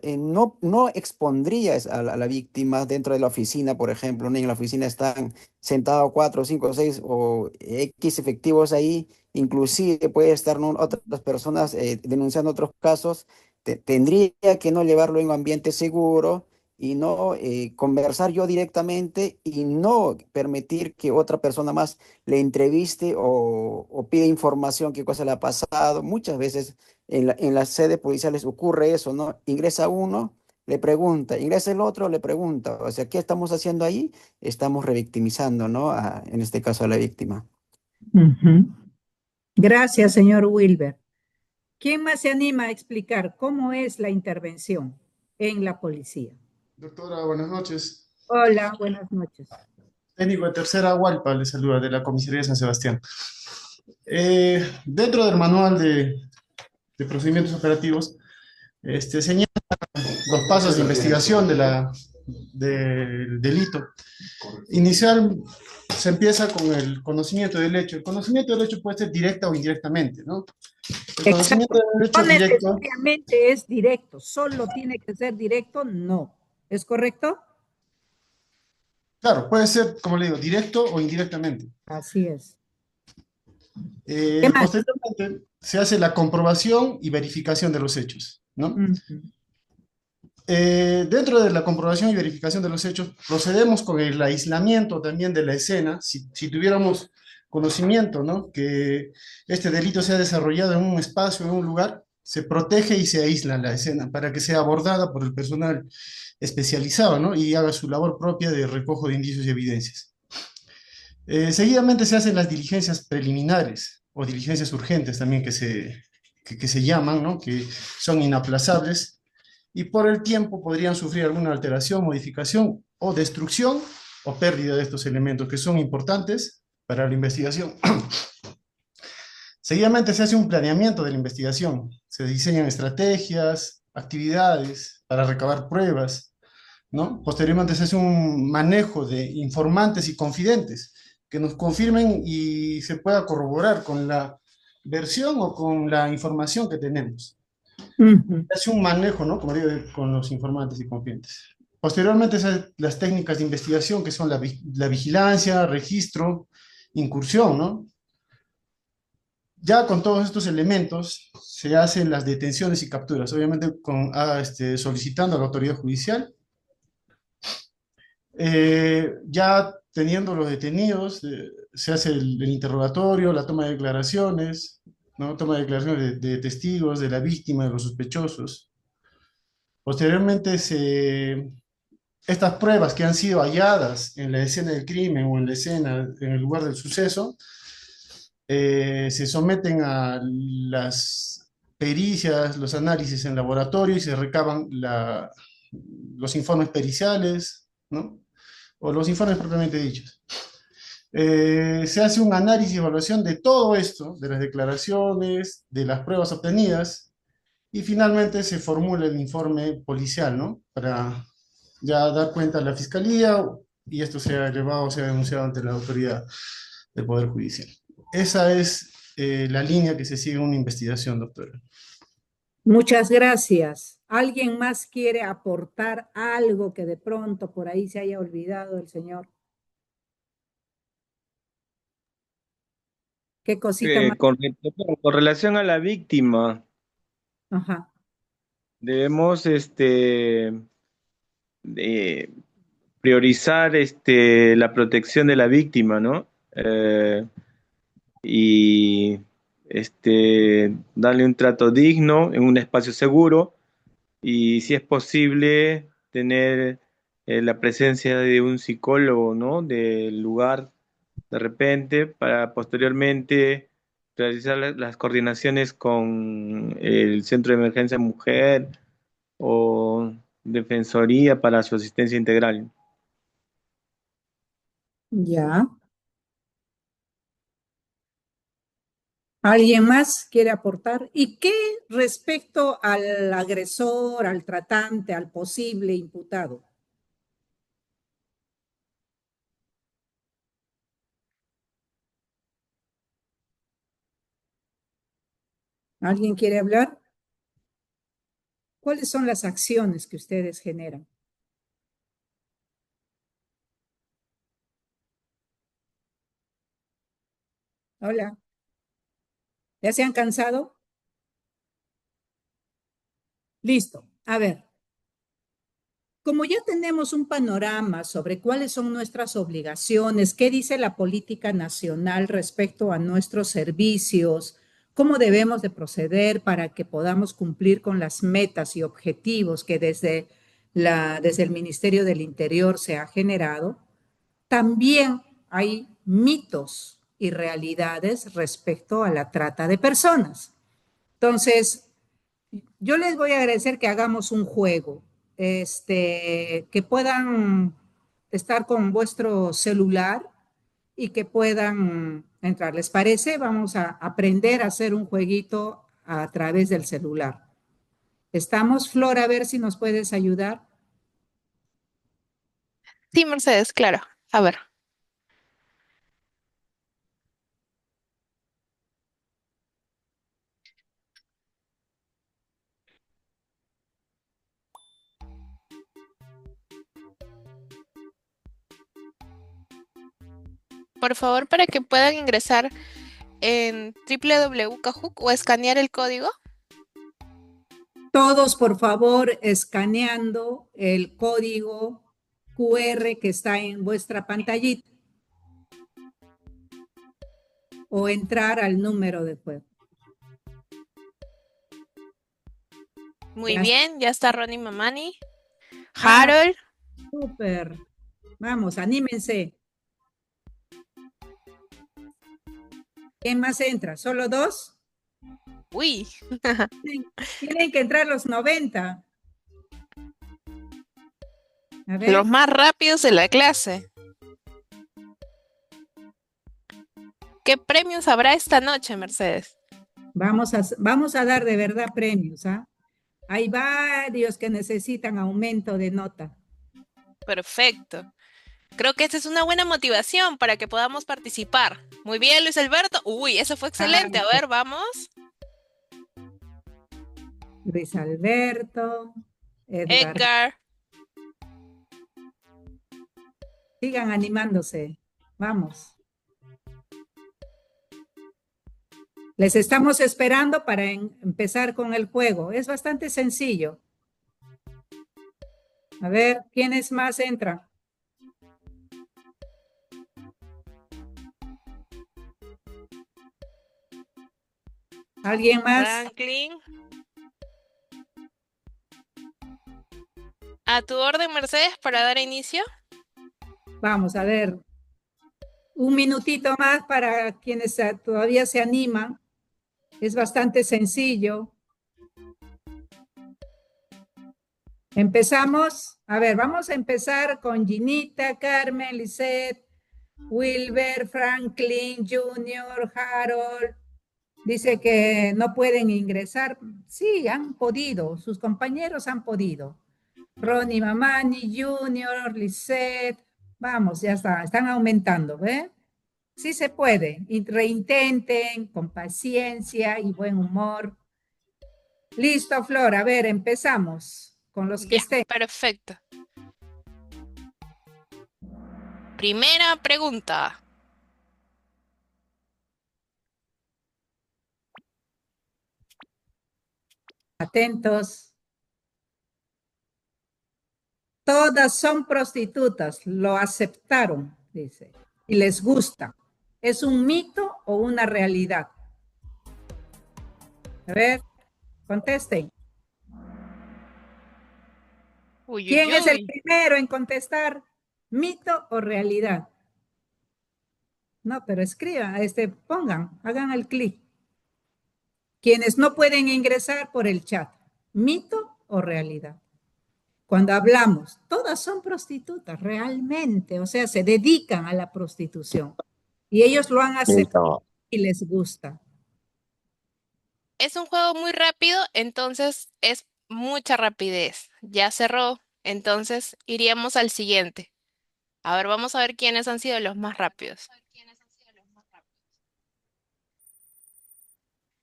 No expondría a la víctima dentro de la oficina, por ejemplo, ¿no? En la oficina están sentados cuatro, cinco, seis o X efectivos ahí, inclusive puede estar, ¿no? Otras personas denunciando otros casos. Tendría que no llevarlo en un ambiente seguro y no conversar yo directamente y no permitir que otra persona más le entreviste o pide información, qué cosa le ha pasado. Muchas veces en las sedes policiales ocurre eso, ¿no? Ingresa uno, le pregunta, ingresa el otro, le pregunta. O sea, ¿qué estamos haciendo ahí? Estamos revictimizando, ¿no? En este caso a la víctima. Ujú. Gracias, señor Wilber. ¿Quién más se anima a explicar cómo es la intervención en la policía? Doctora, buenas noches. Hola, buenas noches. Técnico de Tercera Hualpa le saluda de la Comisaría de San Sebastián. Dentro del manual de procedimientos operativos, señala los pasos de investigación del delito. Inicial se empieza con el conocimiento del hecho. El conocimiento del hecho puede ser directa o indirectamente, ¿no? El conocimiento del hecho No directo, necesariamente es directo, solo tiene que ser directo, no. ¿Es correcto? claro, puede ser, como le digo, directo o indirectamente. Así es. ¿Qué más? Posteriormente se hace la comprobación y verificación de los hechos, ¿no? Ujú. Dentro de la comprobación y verificación de los hechos, procedemos con el aislamiento también de la escena, si tuviéramos conocimiento, ¿no? Que este delito se ha desarrollado en un espacio, en un lugar, se protege y se aísla la escena para que sea abordada por el personal especializado, ¿no? Y haga su labor propia de recojo de indicios y evidencias. Seguidamente se hacen las diligencias preliminares o diligencias urgentes también que se llaman, ¿no? Que son inaplazables y por el tiempo podrían sufrir alguna alteración, modificación o destrucción o pérdida de estos elementos que son importantes para la investigación. Seguidamente se hace un planeamiento de la investigación, se diseñan estrategias, actividades para recabar pruebas, ¿no? Posteriormente se hace un manejo de informantes y confidentes que nos confirmen y se pueda corroborar con la versión o con la información que tenemos. Ujú. Se hace un manejo, ¿no? Como digo, con los informantes y confidentes. Posteriormente, las técnicas de investigación que son la vigilancia, registro, incursión, ¿no? Ya con todos estos elementos se hacen las detenciones y capturas, obviamente solicitando a la autoridad judicial. Ya teniendo los detenidos, se hace el interrogatorio, la toma de declaraciones, ¿no? Toma de declaraciones de testigos, de la víctima, de los sospechosos. Posteriormente, estas pruebas que han sido halladas en la escena del crimen o en la escena, en el lugar del suceso, se someten a las pericias, los análisis en laboratorio y se recaban los informes periciales, ¿no? O los informes propiamente dichos. Se hace un análisis y evaluación de todo esto, de las declaraciones, de las pruebas obtenidas, y finalmente se formula el informe policial, ¿no? Para ya dar cuenta a la fiscalía y esto sea elevado, sea denunciado ante la autoridad del Poder Judicial. Esa es la línea que se sigue en una investigación, doctora. Muchas gracias. ¿Alguien más quiere aportar algo que de pronto por ahí se haya olvidado el señor? ¿Qué cosita más? Con relación a la víctima, Ajá. debemos de priorizar la protección de la víctima, ¿no? Y darle un trato digno en un espacio seguro y si es posible tener la presencia de un psicólogo, ¿no? Del lugar de repente para posteriormente realizar las coordinaciones con el Centro de Emergencia Mujer o Defensoría para su asistencia integral. Ya. ¿Alguien más quiere aportar? ¿Y qué respecto al agresor, al tratante, al posible imputado? ¿Alguien quiere hablar? ¿Cuáles son las acciones que ustedes generan? Hola. ¿Ya se han cansado? Listo. A ver, como ya tenemos un panorama sobre cuáles son nuestras obligaciones, qué dice la política nacional respecto a nuestros servicios, cómo debemos de proceder para que podamos cumplir con las metas y objetivos que desde el Ministerio del Interior se ha generado, también hay mitos y realidades respecto a la trata de personas. Entonces, yo les voy a agradecer que hagamos un juego, que puedan estar con vuestro celular y que puedan entrar. ¿Les parece? Vamos a aprender a hacer un jueguito a través del celular. ¿Estamos, Flor? A ver si nos puedes ayudar. Sí, Mercedes, claro. A ver. Por favor, para que puedan ingresar en www.kahoot o escanear el código. Todos, por favor, escaneando el código QR que está en vuestra pantallita o entrar al número de juego. Muy bien, ya está Ronnie Mamani. Ah, Harold. súper. Vamos, anímense. ¿Quién más entra? ¿Solo 2? Uy. Tienen que entrar los 90. A ver. Los más rápidos de la clase. ¿Qué premios habrá esta noche, Mercedes? Vamos a dar de verdad premios, ¿ah? Hay varios que necesitan aumento de nota. Perfecto. Creo que esta es una buena motivación para que podamos participar. Muy bien, Luis Alberto. Uy, eso fue excelente. A ver, vamos. Luis Alberto, Edgar. Sigan animándose. Vamos. Les estamos esperando para empezar con el juego. Es bastante sencillo. A ver, ¿quiénes más entran? ¿Alguien más? Franklin. A tu orden, Mercedes, para dar inicio. Vamos a ver. Un minutito más para quienes todavía se animan. Es bastante sencillo. Empezamos. A ver, vamos a empezar con Ginita, Carmen, Lisette, Wilber, Franklin, Junior, Harold. Dice que no pueden ingresar. Sí, han podido. Sus compañeros han podido. Ronnie Mamani, Junior, Lisette. Vamos, ya está. Están aumentando, ¿ve? Sí se puede. Y reintenten con paciencia y buen humor. Listo, Flor. A ver, empezamos con los que Ya, estén. perfecto. Primera pregunta. Atentos. Todas son prostitutas, lo aceptaron, dice, y les gusta. ¿Es un mito o una realidad? A ver, contesten. Uy, ¿Quién uy, es el uy. primero en contestar? ¿Mito o realidad? No, pero escriban, pongan, hagan el clic. Quienes no pueden ingresar por el chat, ¿mito o realidad? Cuando hablamos, todas son prostitutas, realmente, o sea, se dedican a la prostitución. Y ellos lo han aceptado y les gusta. Es un juego muy rápido, entonces es mucha rapidez. Ya cerró, entonces iríamos al siguiente. A ver, vamos a ver quiénes han sido los más rápidos.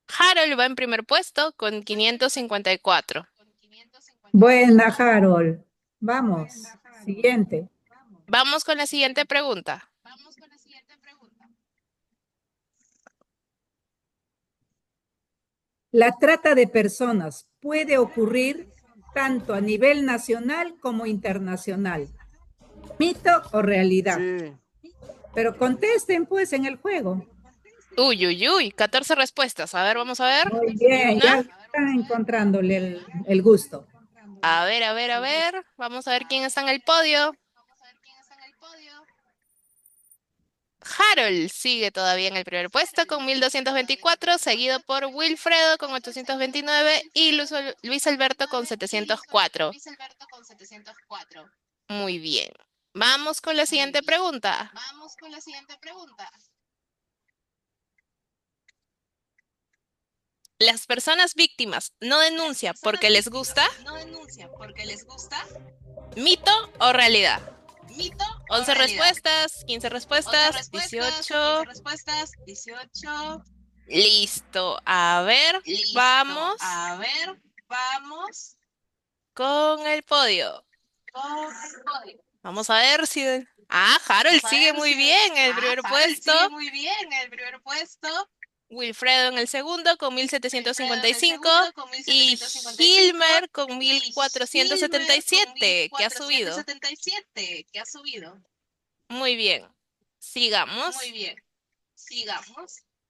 Harold va en primer puesto con 554. Buena, Harold. Vamos, siguiente. Vamos con la siguiente pregunta. La trata de personas puede ocurrir tanto a nivel nacional como internacional. ¿Mito o realidad? Sí. Pero contesten pues en el juego. Uy, uy, uy, 14 respuestas. A ver, vamos a ver. Muy ¿Y bien, ya una? están encontrándole el gusto. A ver, a ver, a ver. Vamos a ver quién está en el podio. Harold sigue todavía en el primer puesto con 1224, seguido por Wilfredo con 829 y Luis Alberto con 704. Muy bien. Vamos con la siguiente pregunta. ¿Las personas víctimas no denuncian porque les gusta? ¿Mito o realidad? 11 respuestas, 15 respuestas, 18. Listo. A ver, vamos con el podio. Vamos a ver si... Ah, Harold sigue muy bien en el primer puesto. Wilfredo en el segundo con 1755 y Hilmer con 1477, que ha subido. Muy bien. Sigamos.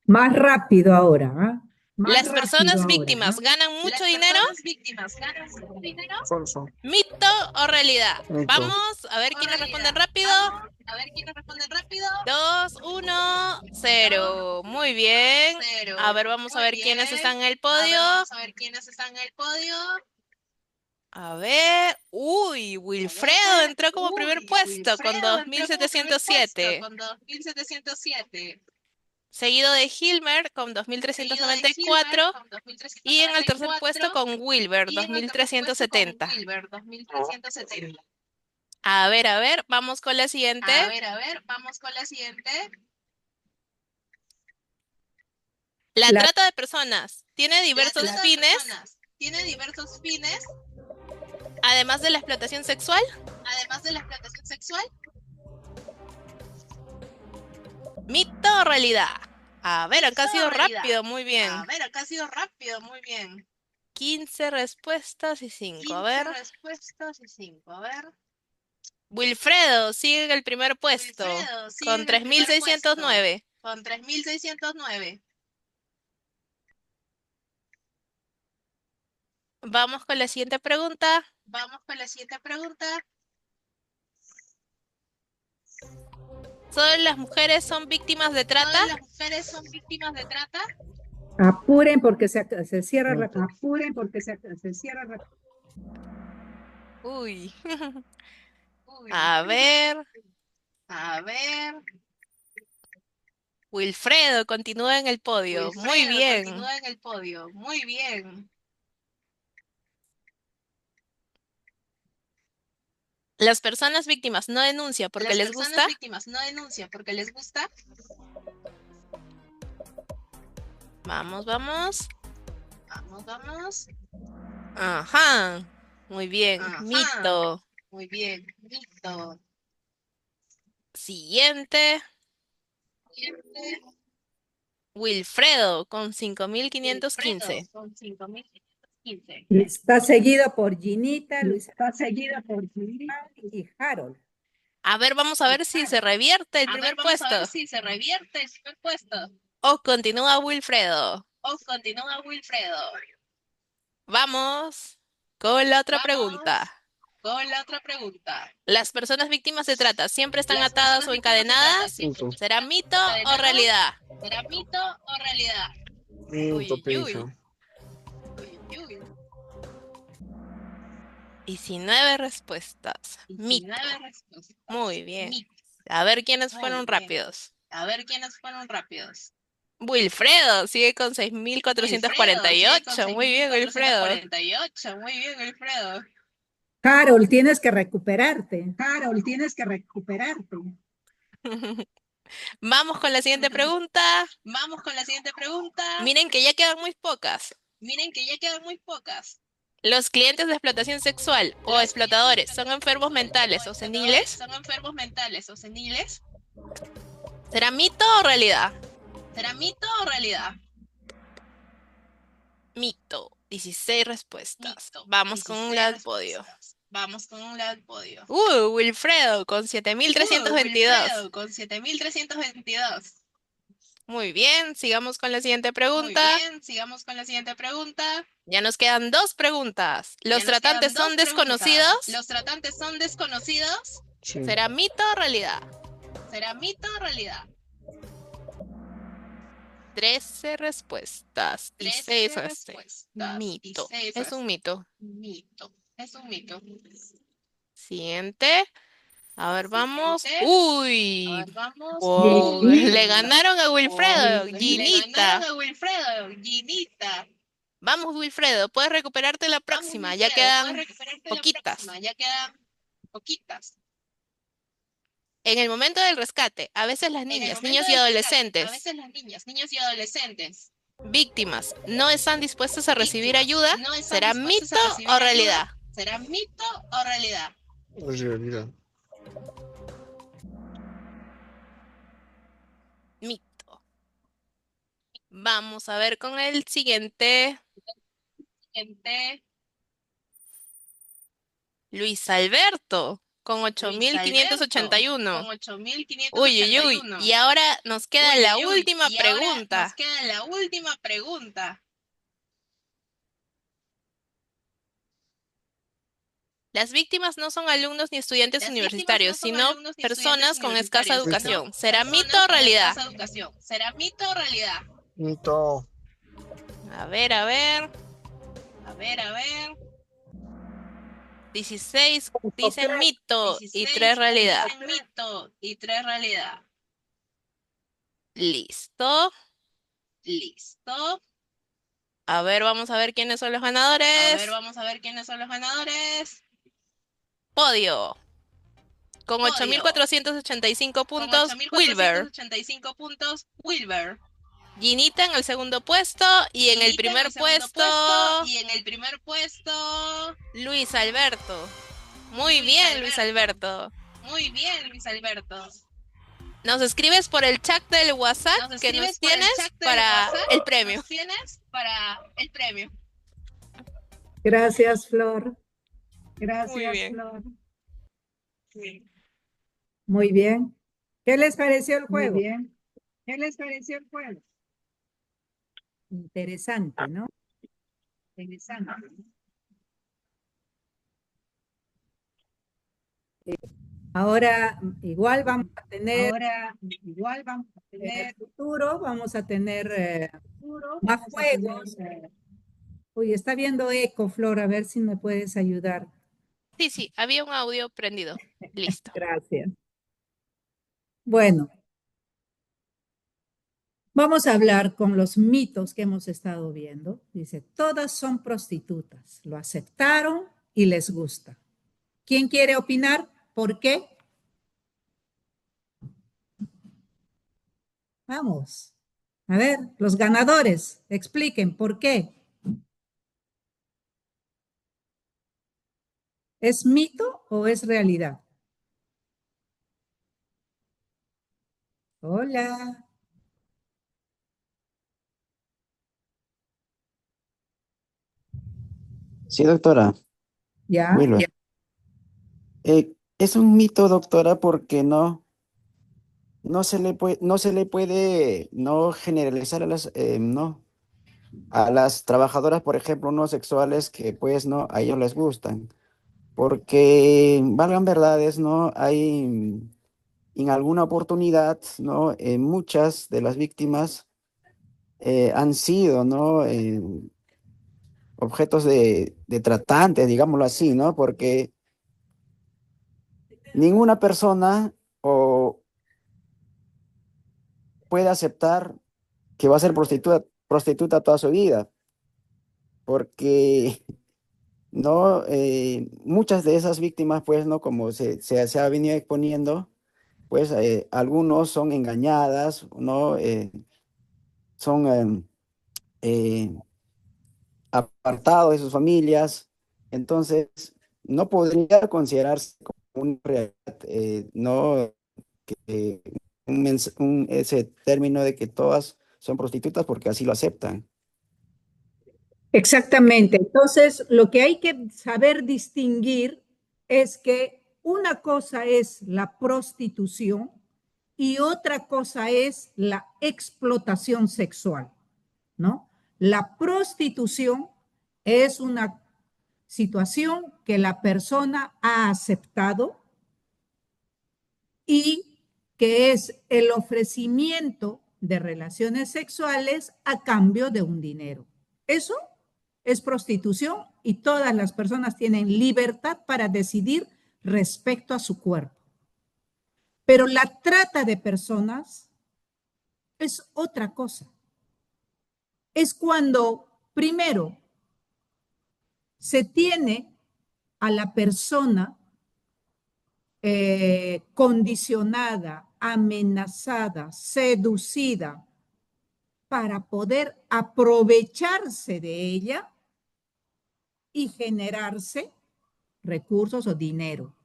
Más rápido ahora, ¿ah? Más ¿Las rápido personas ahora, víctimas ¿ah? ganan mucho dinero? ¿Mito o realidad? Mito. Vamos a ver quiénes responden rápido. 2, 1, 0. Muy bien. A ver, vamos a ver quiénes están en el podio. A ver. Uy, Wilfredo entró como primer puesto con 2707. Seguido de Hilmer con 2394 y en el tercer puesto con Wilber 2370. A ver, vamos con la siguiente. La trata de personas tiene diversos fines, además de la explotación sexual. ¿Mito o realidad? A ver, acá ha sido rápido, muy bien. 15 respuestas y 5. A ver. Wilfredo sigue en el primer puesto con 3609. Vamos con la siguiente pregunta. ¿Solo las mujeres son víctimas de trata? Apuren porque se cierra rápido. Apuren porque se cierra rápido. Uy. A ver. Wilfredo continúa en el podio. Muy bien. ¿Las personas víctimas no denuncian porque les gusta? Vamos. Ajá. Muy bien. Mito. Muy bien, listo. Siguiente. Wilfredo con 5.515. Son 5.515. Está seguido por Ginita, Luis Está seguida por Judy. y Harold. A ver, vamos a ver si se revierte el A primer ver, vamos a puesto. ver si se revierte el primer puesto. O continúa Wilfredo. O continúa Wilfredo. Vamos con la otra Vamos pregunta. con la otra pregunta. ¿Las personas víctimas de trata siempre están ¿Las atadas personas o víctimas de trata encadenadas? siempre ¿Será mito o encadenadas? realidad? ¿Será mito o realidad? Uy, uy, uy. 19 respuestas. Mito. 19 respuestas. Muy bien. Mito. A ver quiénes Muy fueron bien. rápidos. A ver quiénes fueron rápidos. Wilfredo sigue con Wilfredo sigue con 6.448. Muy bien, Wilfredo. 6.448. Muy bien, Wilfredo. Harold, tienes que recuperarte. Carol, tienes que recuperarte. Vamos con la siguiente pregunta. Vamos con la siguiente pregunta. Miren que ya quedan muy pocas. Miren que ya quedan muy pocas. ¿Los clientes de explotación sexual o explotadores son enfermos mentales o seniles? ¿Son enfermos mentales o seniles? ¿Será mito o realidad? ¿Será mito o realidad? Mito. 16 respuestas. Mito. Vamos con 16 la del podio. respuestas. Vamos con la del podio. Wilfredo con 7.322. Wilfredo con 7.322. Muy bien, sigamos con la siguiente Muy pregunta. bien, sigamos con la siguiente pregunta. Ya nos quedan 2 preguntas. ¿Los Ya nos tratantes quedan son dos preguntas. desconocidos? ¿Los tratantes son desconocidos? ¿Será mito o realidad? ¿Será mito o realidad? 13 respuestas y 13 6 respuestas mito. y 6 Es un mito. Mito. Es un mito. Siguiente. A ver, vamos. Siguiente. Uy. A ver, vamos. Wow, Uy. le ganaron a Wilfredo. Le Ginita. ganaron a Wilfredo. Ginita. Vamos, Wilfredo, puedes recuperarte la próxima. Vamos, Ya Wilfredo, quedan puedes recuperarte la poquitas. próxima. Ya quedan poquitas. En el momento del rescate, a veces las En el niñas, momento niños y del rescate, adolescentes, a veces las niñas, niños y adolescentes, víctimas, no están dispuestos a recibir víctimas, ayuda. no están ¿Será dispuestos mito a recibir o ayuda. realidad? ¿Será mito o realidad? Realidad. Mito. Vamos a ver con el siguiente. Siguiente. Luis Alberto, con Luis Alberto, 8.581. con 8.581. Uy, uy, uy. Y ahora nos queda la última Y ahora pregunta. nos queda la última pregunta. Las víctimas no son alumnos ni estudiantes Las universitarios, víctimas no son sino alumnos ni personas estudiantes con escasa universitarios, sino educación. ¿Será personas mito o con realidad? escasa educación. ¿Será mito o realidad? Mito. A ver, a ver. A ver, a ver. 16 dicen mito y 16 3 realidad. dicen mito y 3 realidad. Listo. Listo. A ver, vamos a ver quiénes son los A ganadores. ver, vamos a ver quiénes son los ganadores. Podio. Con Podio. 8.485 Con puntos, Wilber. 8.485 puntos, Wilber. Ginita en el segundo puesto y en el Ginita primer el segundo puesto, y en el primer puesto, Luis Alberto. Muy bien, Luis Alberto. Muy bien, Luis Alberto. Nos escribes por el chat del WhatsApp que nos tienes para el premio. Nos tienes para el premio. Gracias, Flor. Gracias, bien. Flor. Muy bien. ¿Qué les pareció el juego? Muy bien. ¿Qué les pareció el juego? Interesante, ¿no? Interesante. Ahora igual vamos a tener Ahora igual vamos a en el tener futuro, vamos a tener futuro, más vamos a tener, juegos. Uy, está viendo eco, Flor, a ver si me puedes ayudar. Sí, sí, había un audio prendido. Listo. Gracias. Bueno, vamos a hablar con los mitos que hemos estado viendo. Dice, todas son prostitutas, lo aceptaron y les gusta. ¿Quién quiere opinar? ¿Por qué? Vamos. A ver, los ganadores, expliquen por qué. ¿Es mito o es realidad? Hola. Sí, doctora. ¿Ya? Wilber. Es un mito, doctora, porque no se le puede no generalizar a a las trabajadoras, por ejemplo, no sexuales que pues no, a ellos les gustan. Porque, valgan verdades, ¿no? Hay en alguna oportunidad, ¿no? Muchas de las víctimas han sido, ¿no? Objetos de tratantes, digámoslo así, ¿no? Porque ninguna persona o puede aceptar que va a ser prostituta toda su vida, porque no, muchas de esas víctimas, pues, ¿no? Como se ha venido exponiendo, pues algunos son engañadas, ¿no? Son eh, apartados de sus familias, entonces no podría considerarse como una realidad, no que ese término de que todas son prostitutas porque así lo aceptan. Exactamente. Entonces, lo que hay que saber distinguir es que una cosa es la prostitución y otra cosa es la explotación sexual, ¿no? La prostitución es una situación que la persona ha aceptado y que es el ofrecimiento de relaciones sexuales a cambio de un dinero. Eso es prostitución y todas las personas tienen libertad para decidir respecto a su cuerpo. Pero la trata de personas es otra cosa. Es cuando, primero, se tiene a la persona condicionada, amenazada, seducida para poder aprovecharse de ella y generarse recursos o dinero.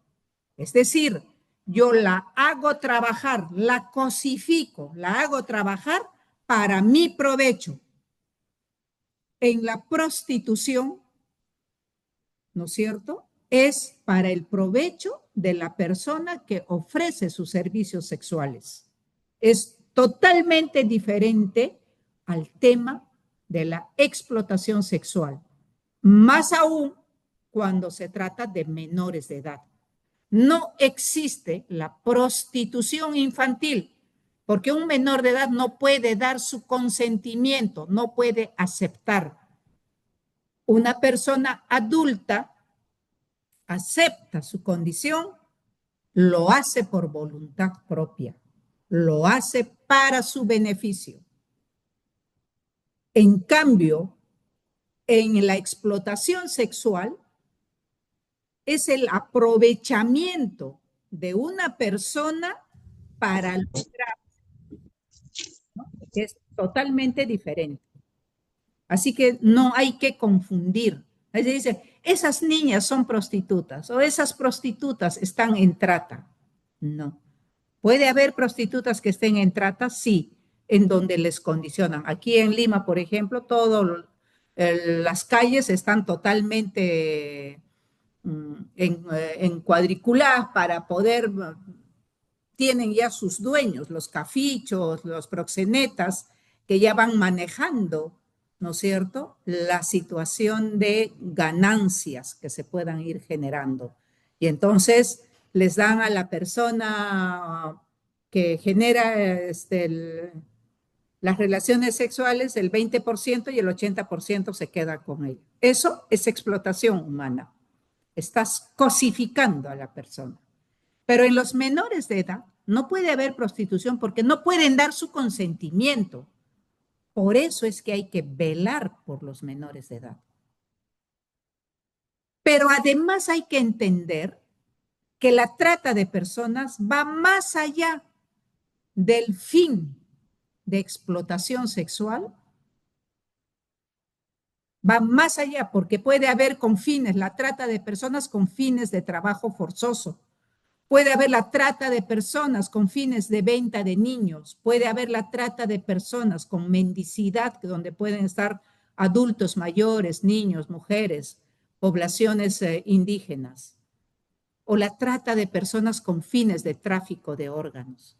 Es decir, yo la hago trabajar, la cosifico, la hago trabajar para mi provecho. En la prostitución, ¿no es cierto? Es para el provecho de la persona que ofrece sus servicios sexuales. Es totalmente diferente al tema de la explotación sexual, más aún cuando se trata de menores de edad. No existe la prostitución infantil, porque un menor de edad no puede dar su consentimiento, no puede aceptar. Una persona adulta acepta su condición, lo hace por voluntad propia, lo hace para su beneficio. En cambio, en la explotación sexual es el aprovechamiento de una persona para lograr, ¿no? Es totalmente diferente. Así que no hay que confundir. Ahí se dice, esas niñas son prostitutas o esas prostitutas están en trata. No. ¿Puede haber prostitutas que estén en trata? Sí, en donde les condicionan. Aquí en Lima, por ejemplo, todas las calles están totalmente en cuadriculadas para poder, tienen ya sus dueños, los cafichos, los proxenetas, que ya van manejando, ¿no es cierto?, la situación de ganancias que se puedan ir generando. Y entonces les dan a la persona que genera las relaciones sexuales el 20% y el 80% se queda con él. Eso es explotación humana. Estás cosificando a la persona. Pero en los menores de edad no puede haber prostitución porque no pueden dar su consentimiento. Por eso es que hay que velar por los menores de edad. Pero además hay que entender que la trata de personas va más allá del fin de explotación sexual, va más allá porque puede haber con fines, la trata de personas con fines de trabajo forzoso. Puede haber la trata de personas con fines de venta de niños. Puede haber la trata de personas con mendicidad, donde pueden estar adultos mayores, niños, mujeres, poblaciones indígenas. O la trata de personas con fines de tráfico de órganos.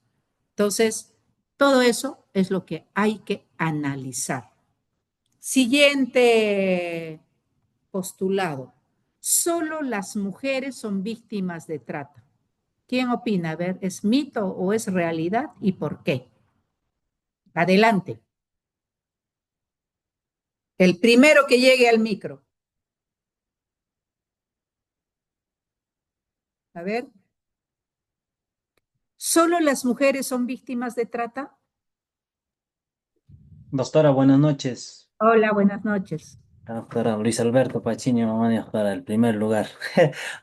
Entonces, todo eso es lo que hay que analizar. Siguiente postulado. Solo las mujeres son víctimas de trata. ¿Quién opina? A ver, ¿es mito o es realidad y por qué? Adelante. El primero que llegue al micro. A ver. ¿Solo las mujeres son víctimas de trata? Doctora, buenas noches. Hola, buenas noches. Doctora Luis Alberto Pacini, mamá para el primer lugar.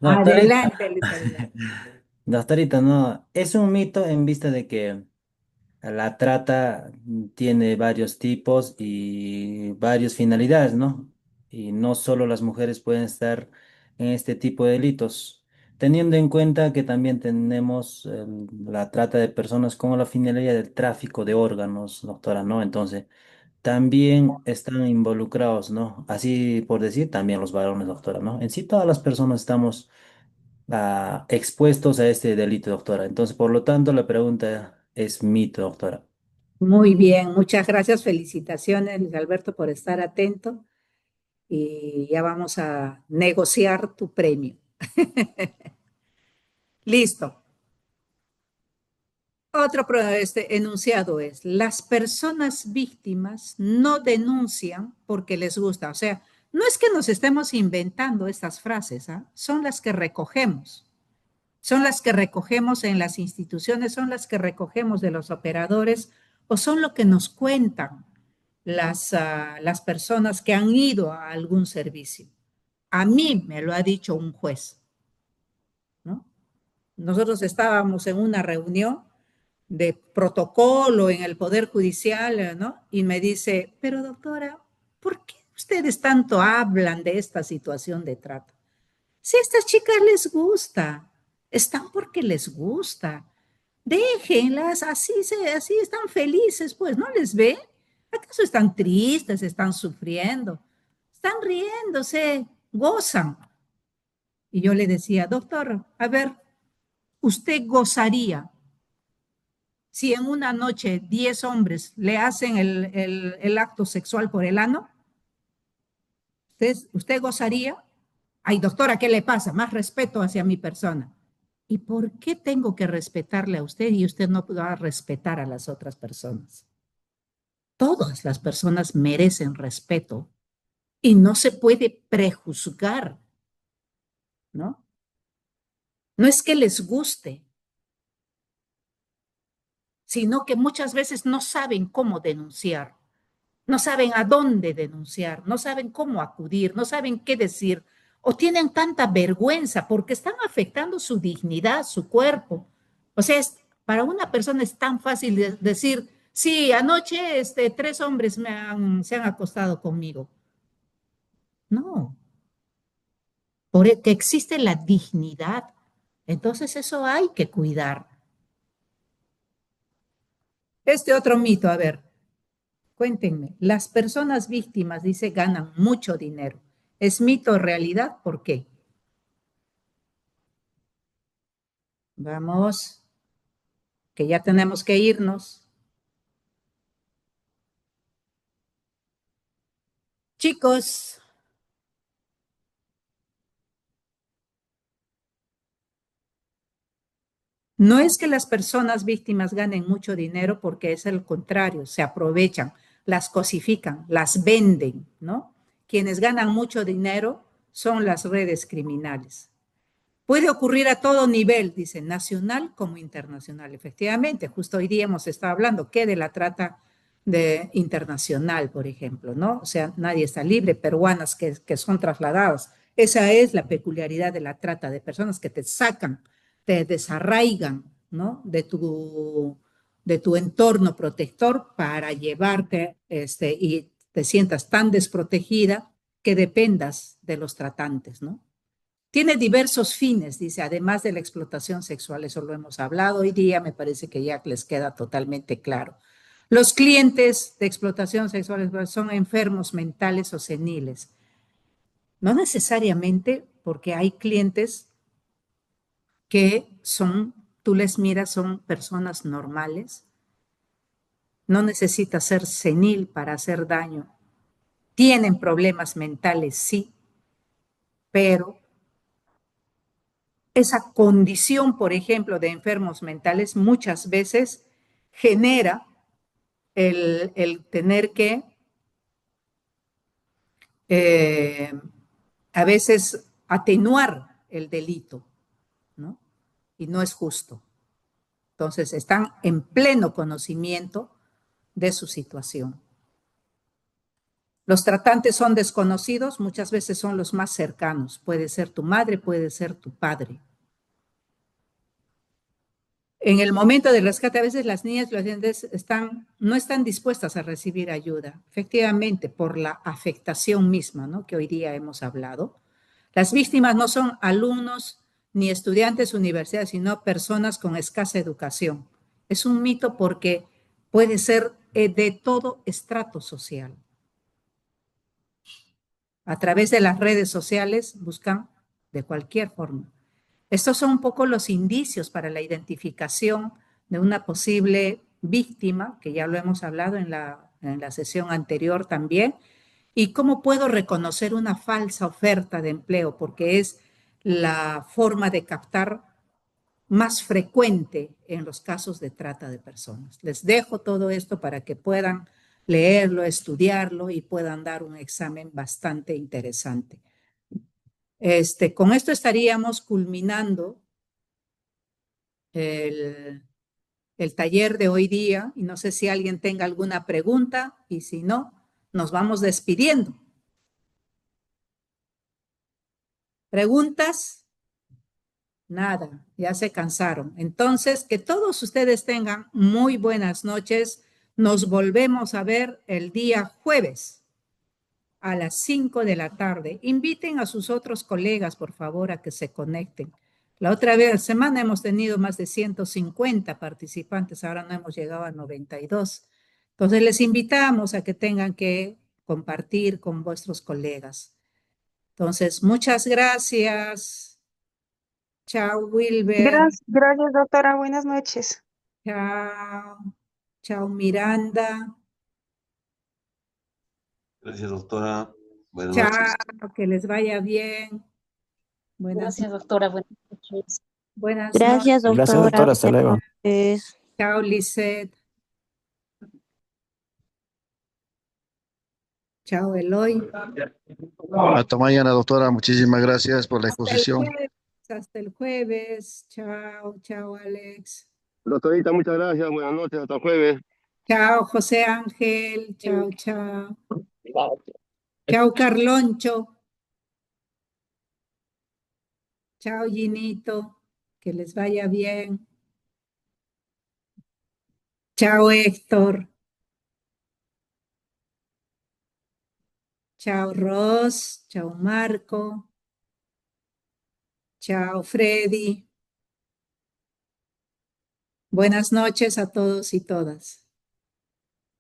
Doctorita, Adelante, Luis Alberto. doctorita, no, es un mito en vista de que la trata tiene varios tipos y varias finalidades, ¿no? Y no solo las mujeres pueden estar en este tipo de delitos, teniendo en cuenta que también tenemos la trata de personas con la finalidad del tráfico de órganos, doctora, ¿no? Entonces, también están involucrados, ¿no? Así por decir, también los varones, doctora, ¿no? En sí, todas las personas estamos expuestos a este delito, doctora. Entonces, por lo tanto, la pregunta es mito, doctora. Muy bien, muchas gracias. Felicitaciones, Luis Alberto, por estar atento. Y ya vamos a negociar tu premio. Listo. Otro enunciado es, las personas víctimas no denuncian porque les gusta. O sea, no es que nos estemos inventando estas frases, ¿ah? Son las que recogemos. Son las que recogemos en las instituciones, son las que recogemos de los operadores o son lo que nos cuentan las personas que han ido a algún servicio. A mí me lo ha dicho un juez, ¿no? Nosotros estábamos en una reunión de protocolo en el Poder Judicial, ¿no? Y me dice, pero doctora, ¿por qué ustedes tanto hablan de esta situación de trata? Si a estas chicas les gusta, están porque les gusta. Déjenlas, así están felices, pues, ¿no les ve? ¿Acaso están tristes, están sufriendo? Están riéndose, gozan. Y yo le decía, doctor, a ver, ¿usted gozaría si en una noche 10 hombres le hacen el acto sexual por el ano? ¿Usted gozaría? Ay, doctora, ¿qué le pasa? Más respeto hacia mi persona. ¿Y por qué tengo que respetarle a usted y usted no pueda respetar a las otras personas? Todas las personas merecen respeto y no se puede prejuzgar, ¿no? No es que les guste, sino que muchas veces no saben cómo denunciar, no saben a dónde denunciar, no saben cómo acudir, no saben qué decir, o tienen tanta vergüenza porque están afectando su dignidad, su cuerpo. O sea, para una persona es tan fácil decir, sí, anoche 3 hombres se han acostado conmigo. No, porque existe la dignidad. Entonces eso hay que cuidar. Este otro mito, a ver, cuéntenme, las personas víctimas, dice, ganan mucho dinero. ¿Es mito o realidad? ¿Por qué? Vamos, que ya tenemos que irnos. Chicos, no es que las personas víctimas ganen mucho dinero porque es el contrario, se aprovechan, las cosifican, las venden, ¿no? Quienes ganan mucho dinero son las redes criminales. Puede ocurrir a todo nivel, dice, nacional como internacional. Efectivamente, justo hoy día hemos estado hablando que de la trata internacional, por ejemplo, ¿no? O sea, nadie está libre, peruanas que son trasladadas. Esa es la peculiaridad de la trata de personas que te sacan, te desarraigan, ¿no? De tu entorno protector para llevarte y te sientas tan desprotegida que dependas de los tratantes, ¿no? Tiene diversos fines, dice, además de la explotación sexual, eso lo hemos hablado hoy día, me parece que ya les queda totalmente claro. Los clientes de explotación sexual son enfermos mentales o seniles. No necesariamente, porque hay clientes que son, tú les miras, son personas normales. No necesita ser senil para hacer daño. Tienen problemas mentales, sí, pero esa condición, por ejemplo, de enfermos mentales muchas veces genera el tener que eh, a veces atenuar el delito, ¿no? Y no es justo. Entonces están en pleno conocimiento de su situación. Los tratantes son desconocidos, muchas veces son los más cercanos. Puede ser tu madre, puede ser tu padre. En el momento del rescate, a veces las niñas y los niños no están dispuestas a recibir ayuda, efectivamente, por la afectación misma, ¿no? Que hoy día hemos hablado. Las víctimas no son alumnos ni estudiantes universitarios, sino personas con escasa educación. Es un mito porque puede ser de todo estrato social. A través de las redes sociales buscan de cualquier forma. Estos son un poco los indicios para la identificación de una posible víctima, que ya lo hemos hablado en la sesión anterior también, y cómo puedo reconocer una falsa oferta de empleo, porque es la forma de captar más frecuente en los casos de trata de personas. Les dejo todo esto para que puedan leerlo, estudiarlo y puedan dar un examen bastante interesante. Con esto estaríamos culminando el taller de hoy día y no sé si alguien tenga alguna pregunta y si no, nos vamos despidiendo. ¿Preguntas? Nada, ya se cansaron. Entonces, que todos ustedes tengan muy buenas noches. Nos volvemos a ver el día jueves a las 5 de la tarde. Inviten a sus otros colegas, por favor, a que se conecten. La otra vez, semana hemos tenido más de 150 participantes, ahora no hemos llegado a 92. Entonces, les invitamos a que tengan que compartir con vuestros colegas. Entonces, muchas gracias. Chao, Wilber. Gracias, doctora. Buenas noches. Chao. Chao, Miranda. Gracias, doctora. Buenas noches. Chao, que les vaya bien. Gracias, doctora. Buenas noches. Buenas Gracias, noches. Gracias, doctora. Hasta Buenas luego. noches. Chao, Lisette. Chao, Eloy. Hasta mañana, doctora. Muchísimas gracias por la Hasta el exposición. jueves. Hasta el jueves. Chao, chao, Alex. Doctorita, muchas gracias. Buenas noches. Hasta el jueves. Chao, José Ángel. Chao, chao. Chao, Carloncho. Chao, Ginito. Que les vaya bien. Chao, Héctor. Chao, Ros. Chao, Marco. Chao, Freddy. Buenas noches a todos y todas.